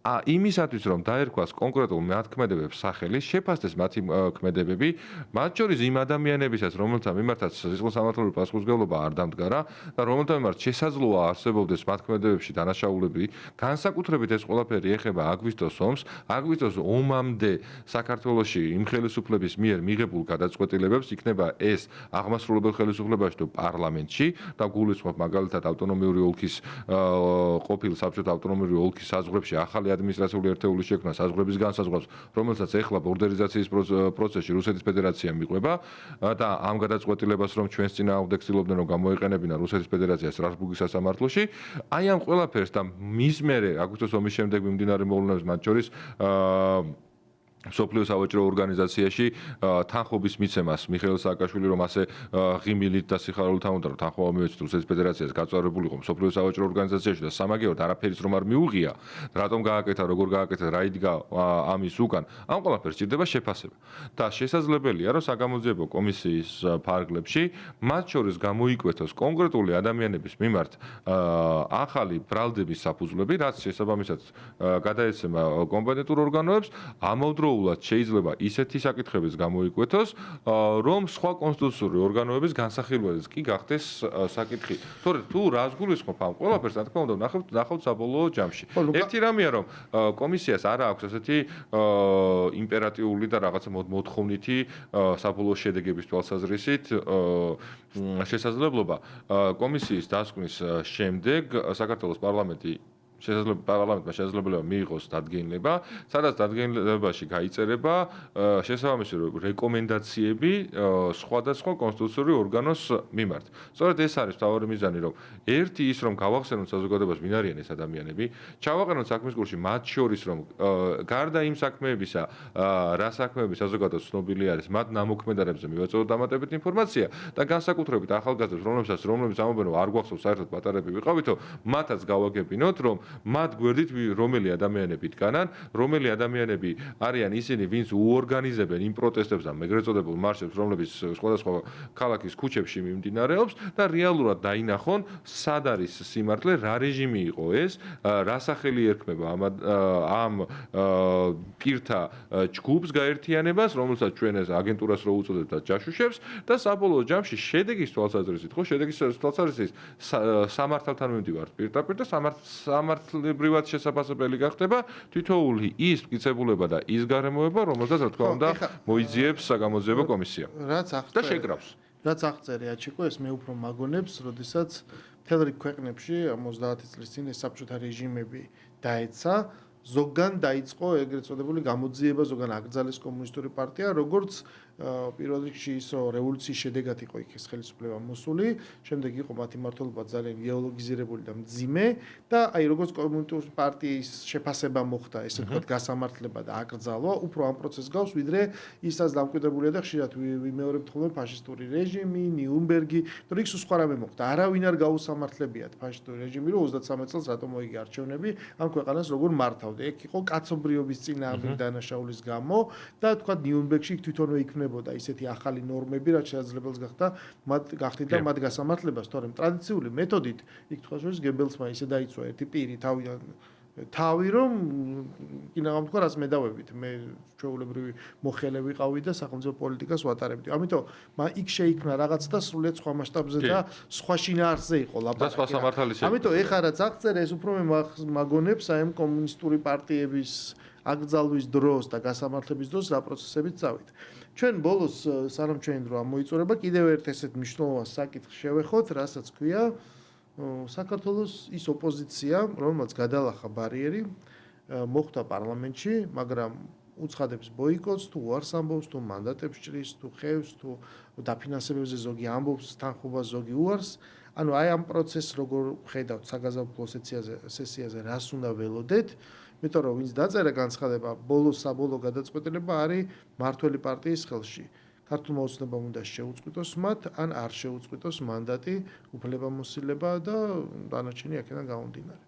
იმისათვის რომ დაერქვას კონკრეტულ მათქმედებებს სახელი, შეფასდეს მათი ქმედებები, მათ შორის იმ ადამიანებისაც, რომელთა მიმართაც სისხლისამართლობრივი პასუხისმგებლობა არ დამდგარა და რომელთა მიმართ შესაძლოა არსებობდეს მათქმედებებში დანაშაულები, განსაკუთრებით ეს ყველაფერი ეხება აგვისტოს ომს, აგვისტოს ომამდე საქართველოში იმ ხელისუფლების მიერ მიღებულ გადაწყვეტილებებს, იქნება ეს აღმასრულებელ ხელისუფლებაში თუ პარლამენტში და გულისხმობ მაგალითად ავტონომიური ოლქის ყოფილ საბჭოთა ავტონომიური ოლქის საზღვრებში ახალი ადმინისტრაციული ერთეულის შექმნა საზღვრების განსაზღვრავს, რომელსაც ეხლა ბორდერიზაციის პროცესში რუსეთის ფედერაცია მიყვება და ამ გადაწყვეტილებას რომ ჩვენს წინააღმდეგ ცდილობდნენ რომ გამოეყენებინა რუსეთის ფედერაცია სტრასბურგის სასამართლოში, აი ამ ყველაფერს და მის მერე აგვისტოს ომის შემდეგ მიმდინარე მოვლენებს მათ შორის სოფლიო სავაჭრო ორგანიზაციაში თანხმობის მიცემას მიხეილ სააკაშვილი რომ ასე ღიმილით და სიხარულით ამბობდა რომ თანხმობა მიეცეთ რუსეთის ფედერაციას გაწევრებულიყო სოფლიო სავაჭრო ორგანიზაციაში და სამაგიეროდ არაფერიც რომ არ მიუღია რატომ გააკეთა როგორ გააკეთა რა იდგა ამის უკან ამ ყველაფერს ჭირდება შეფასება და შესაძლებელია რომ საგამოძიებო კომისიის ფარგლებში მათ შორის გამოიკვეთოს კონკრეტული ადამიანების მიმართ ახალი ბრალდების საფუძვლები რაც შესაბამისად გადაეცემა კომპეტენტურ ორგანოებს ამავდროულად შეიძლება ისეთი საკითხების გამოიკვეთოს, რომ სხვა კონსტიტუციური ორგანოების განსახილველიც კი გახდეს საკითხი. თორე თუ რას გულისხმობ ამ ყველაფერს, რა თქმა უნდა, ნახავთ საბოლოო ჯამში. ერთი რამეა, რომ კომისიას არ აქვს ასეთი იმპერატიული და რაღაცა მოთხოვნითი საბოლოო შედეგების თვალსაზრისით შესაძლებლობა კომისიის დასკვნის შემდეგ საქართველოს პარლამენტი პარლამენტმა შესაძლებლობა მიიღოს დადგენილება, სადაც დადგენილებაში გაიწერება შესაბამისი რეკომენდაციები სხვადასხვა კონსტიტუციური ორგანოს მიმართ. სწორედ ეს არის მთავარი მიზანი, რომ ერთი ის რომ გავახსენოთ საზოგადოებას ვინ არიან ეს ადამიანები, ჩავაყენოთ საქმის კურსში მათ შორის რომ გარდა იმ საქმეებისა, რა საქმეები საზოგადოებას ცნობილი არის, მათ ნამოქმედარებზე მივაწოდოთ დამატებით ინფორმაცია და განსაკუთრებით ახალგაზრდებს, რომლებიც ამბობენ რომ არ გვახსოვს საერთოდ პატარები ვიყავითო, მათაც გავაგებინოთ რომ მათ გვერდით რომელი ადამიანები დგანან, რომელი ადამიანები არიან ისინი, ვინც უორგანიზებენ იმ პროტესტებს და ეგრეთ წოდებულ მარშებს, რომლებიც სხვადასხვა ქალაქის ქუჩებში მიმდინარეობს და რეალურად დაინახონ, სად არის სიმართლე, რა რეჟიმი იყო ეს, რა სახელი ერქმება ამ პირთა ჯგუფს გაერთიანებას, რომელსაც ჩვენ ეს აგენტურას რო უწოდებთ და ჯაშუშებს და საბოლოო ჯამში შედეგის თვალსაზრისით, ხო, შედეგის თვალსაზრისით სამართალთან მიმდივართ პირდაპირ და სამართლებრივად შესაძლებელი გახდება თითოეული ის მტკიცებულება და ის გარემოება, რომელსაც რა თქმა უნდა მოიძიებს საგამოძიებო კომისია. და შეკრავს. რაც აღწერე აჩიკო, ეს მე უფრო მაგონებს, როდესაც მთელ რიგ ქვეყნებში 50 წლის წინ ეს საბჭოთა რეჟიმები დაეცა, ზოგან დაიწყო ეგრეთ წოდებული გამოძიება, ზოგან აკრძალეს კომუნისტური პარტია, როგორც პირველ რიგში ის რევოლუციის შედეგად იყო იქ ეს ხელისუფლება მოსული, შემდეგ იყო მათი მმართველობა ძალიან იდეოლოგიზირებული და მძიმე და აი როგორც კომუნისტური პარტიის შეფასება მოხდა, ესე ვთქვათ, გასამართლება და აკრძალვა, უფრო ამ პროცესს გავს, ვიდრე ისაც დამკვიდრებულია და ხშირად ვიმეორებთ ხოლმე ფაშისტური რეჟიმი, ნიურნბერგი, თორე იქ სხვა რამე მოხდა. არავინ არ გაუსამართლებიათ ფაშისტური რეჟიმი, რომ 33 წელს რატომ მოიგე არჩევნები, ამ ქვეყანას როგორ მართავდა. ეგ იყო კაცობრიობის წინააღმდეგ დანაშაულის გამო და თქვა ნიურნბერგში თვითონვე იქნებოდა ისეთი ახალი ნორმები, რაც შესაძლებელს გახდა გახდით და მათ გასამართლებას, თორემ ტრადიციული მეთოდით იქ თქვა შორის გებელსმა ისე დაიცვა ერთი პირი თავი რომ კინაღამ თქვა რაც მე დავებით, მე ჩვეულებრივი მოხელე ვიყავი და სახელმწიფო პოლიტიკას ვატარებდი. ამიტომ იქ შეიქმნა რაღაც და სრულიად სხვა მასშტაბზე და სხვა შინაარსზე იყო ლაპარაკი. და სხვა სამართალი შეიქმნა. ამიტომ ეხლა რაც აღწერე, ეს უფრო მაგონებს აი ამ კომუნისტური პარტიების აკრძალვის დროს და გასამართლების დროს რა პროცესებით წავით. ჩვენ ბოლოს სანამ ჩვენ დრო ამოიწურება, კიდევ ერთ ესეთ მნიშვნელოვან საკითხს შევეხოთ, რასაც ქვია საქართველოს ის ოპოზიცია, რომელმაც გადალახა ბარიერი, მოხვდა პარლამენტში, მაგრამ უცხადებს ბოიკოტს, თუ უარს ამბობს, თუ მანდატებს ჭრის, თუ ხევს, თუ დაფინანსებებზე ზოგი ამბობს, თანხმობას ზოგი უარს. ანუ აი ამ პროცესს როგორ ხედავთ საგაზაფხულო სესიაზე, რას უნდა ველოდეთ? იმიტომ რომ ვინც დაწერა განცხადება, საბოლოო გადაწყვეტილება არის მართველი პარტიის ხელში. ქართულმა ოცნებამ უნდა შეუწყვიტოს მათ, ან არ შეუწყვიტოს მანდატი, უფლებამოსილება და დანარჩენი აქედან გამომდინარე.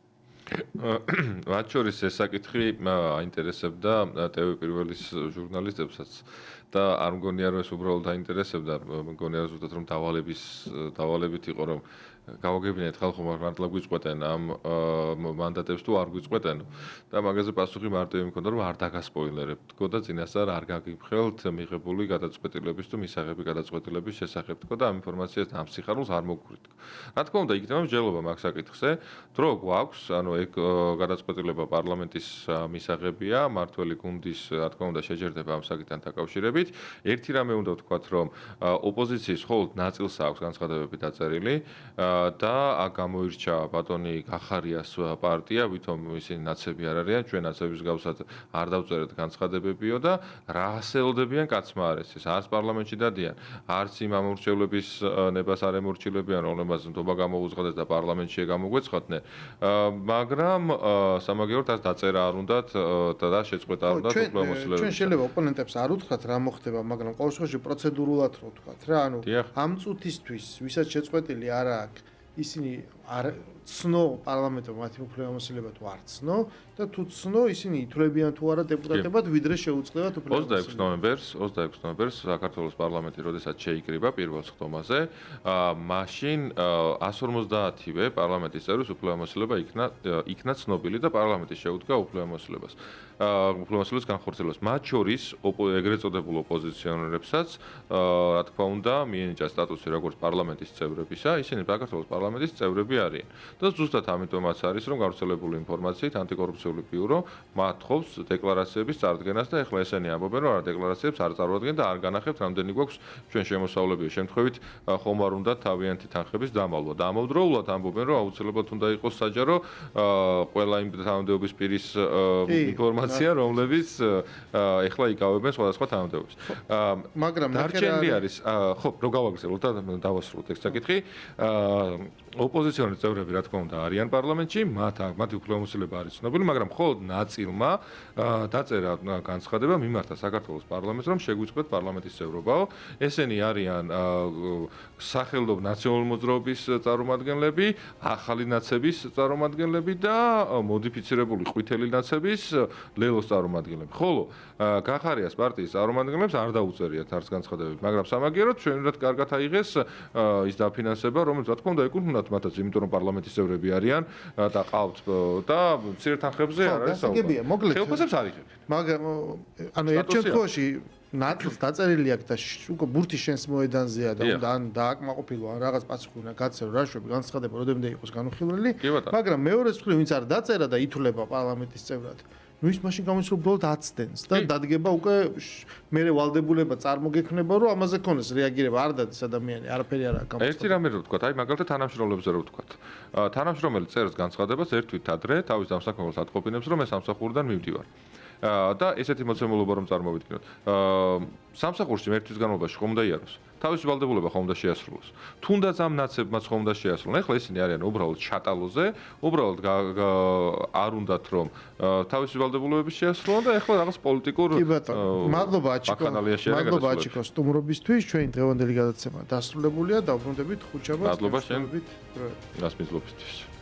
მათ შორის ეს საკითხი აინტერესებდა TV პირველის ჟურნალისტებსაც და არ მგონია რომ ეს უბრალოდ აინტერესებდა, მგონია ზუსტად რომ დავალებით იყო რომ გავაგებინეთ ხალხო მართლა გვიწყვეტენ ამ მანდატებს თუ არ გვიწყვეტენ და მაგაზე პასუხი მარტივი მქონდა რომ არ დაგასპოილერებ თქო და წინასწარ არ გაგიფხელთ მიღებული გადაწყვეტილების თუ მისაღები გადაწყვეტილების შესახებ თქო და ამ ინფორმაციას ამ სიხარულს არ მოგვრით. რა თქმა უნდა იქნება მსჯელობა მაგ საკითხზე დრო გვაქვს ანუ ეგ გადაწყვეტილება პარლამენტის მისაღებია მართველი გუნდის რა თქმა უნდა შეჯერდება ამ საკითხთან დაკავშირებით. ერთი რამე უნდა ვთქვათ რომ ოპოზიციის მხოლოდ ნაწილს აქვს განცხადებები დაწერილი და აქ გამოირჩა ბატონი გახარიას პარტია, ვითომ ისინი ნაცები არ არიან, ჩვენ ნაცების გავსად არ დავწერეთ განცხადებებიო და რა ასეულდებიან კაცმა არ ეს არც პარლამენტში დადიან, არც იმ ამორჩევლების ნებას არ ემორჩილებიან, რომლებსაც ნდობა გამოუძღადეს და პარლამენტში გამოგვეცხადნენ, მაგრამ სამაგიეროდ ას დაწერა არ უნდათ და შეწყვეტა არ უნდათ უფლებამოსილების. ჩვენ შეიძლება ოპონენტებს არ უთხრათ რა მოხდება, მაგრამ ყოველ შემთხვევაში პროცედურულად რო ვთქვათ რა, ანუ ამ წუთისთვის ვისაც შეწყვეტილი არ აქვს ისინი არ ცნო პარლამენტო მათი უფლებამოსილება თუ არ ცნო და თუ ცნო ისინი ითვლებიან თუ არა დეპუტატებად ვიდრე შეუწყდებათ უფლებამოსილებას 26 ნოემბერს საქართველოს პარლამენტი როდესაც შეიკრიბა პირველ სხდომაზე მაშინ 150-ვე პარლამენტის წევრის უფლებამოსილება იქნა ცნობილი და პარლამენტი შეუდგა უფლებამოსილებას განხორციელებას მათ შორის ეგრეთ წოდებულ ოპოზიციონერებსაც რა თქმა უნდა მიენიჭა სტატუსი როგორც პარლამენტის წევრებისა ისინი საქართველოს პარლამენტის წევრები არიან და ზუსტად ამიტომაც არის რომ გავრცელებული ინფორმაციით ანტიკორუფციული ბიურო მათხოვს დეკლარაციების წარდგენას და ეხლა ესენი ამბობენ რომ არა დეკლარაციებს არ წარუდგენ და არ განახებთ რამდენი გვაქვს ჩვენ შემოსავლებია შემთხვევით ხომ არ უნდა თავიანთი თანხების დამალვა და ამავდროულად ამბობენ რომ აუცილებლად უნდა იყოს საჯარო ყველა იმ თანამდებობის პირის ინფორმაცია რომლებიც ეხლა იკავებენ სხვადასხვა თანამდებობებს მაგრამ დარჩენილი არის ხო რო გავაგრძელოთ და დავასრულოთ ეს საკითხი ოპოზიციონერი წევრები რა თქმა უნდა არიან პარლამენტში, მათი უფლებამოსილება არის ცნობილი, მაგრამ მხოლოდ ნაწილმა დაწერა განცხადება მიმართა საქართველოს პარლამენტს, რომ შეგვიწყვეტ პარლამენტის წევრობაო. ესენი არიან სახელმწიფო ნაციონალური მოძრაობის წარმომადგენლები, ახალი ნაცების წარმომადგენლები და მოდიფიცირებული ყვითელი ნაცების ლელოს წარმომადგენლები. ხოლო გახარიას პარტიის წარმომადგენლებს არ დაუწერიათ არც განცხადებები, მაგრამ სამაგიეროდ ჩვენ უნდა კარგად აიღეს ის დაფინანსება, რომელიც რა თქმა უნდა ეკუთვნათ მათაც, იმიტომ რომ პარლამენტის წევრები არიან და ყავთ და მცირე თანხებზე არ არის საუბარი. ხელფასებს არიღებენ. მაგრამ ანუ ერთ შემთხვევაში ნაწილს დაწერილი აქვს და უკვე ბურთი შენს მოედანზეა და უნდა ან დააკმაყოფილო ან რაღაც პასუხი უნდა გაცერო რაშვები განცხადება როდემდე იყოს განუხილველი, მაგრამ მეორე მხრივ ვინც არ დაწერა და ითვლება პარლამენტის წევრად ну ის მაშინ გამოიწვევს უბრალოდ აცდენს და დადგება უკვე მე ვალდებულება წარმოგექნება რომ ამაზე ქონდეს რეაგირება არ დადეს ადამიანი არაფერი არ აქვს ერთი რამე რო ვთქვა აი მაგალითად თანამშრომლებზე რო ვთქვა თანამშრომელი წერს განცხადებას ერთ თვით ადრე თავის დამსახურებას ატყობინებს რომ მე სამსახურიდან მივდივარ და ესეთი მოცემულობა რომ წარმოვიდგინოთ სამსახურში მე თვის განმავლობაში ხომ უნდა იაროს თავისი ვალდებულება ხომ უნდა შეასრულოს თუნდაც ამ ნაცებმაც ხომ უნდა შეასრულონ ეხლა ისინი არიან უბრალოდ შატალოზე უბრალოდ არ უნდათ რომ თავისი ვალდებულებები შეასრულონ და ეხლა რაღაც პოლიტიკურ მადლობა აჩიკო სტუმრობისთვის ჩვენი დღევანდელი გადაცემა დასრულებულია და ვბრუნდებით ხუთშაბათს მადლობა შენ გასმისლობისთვის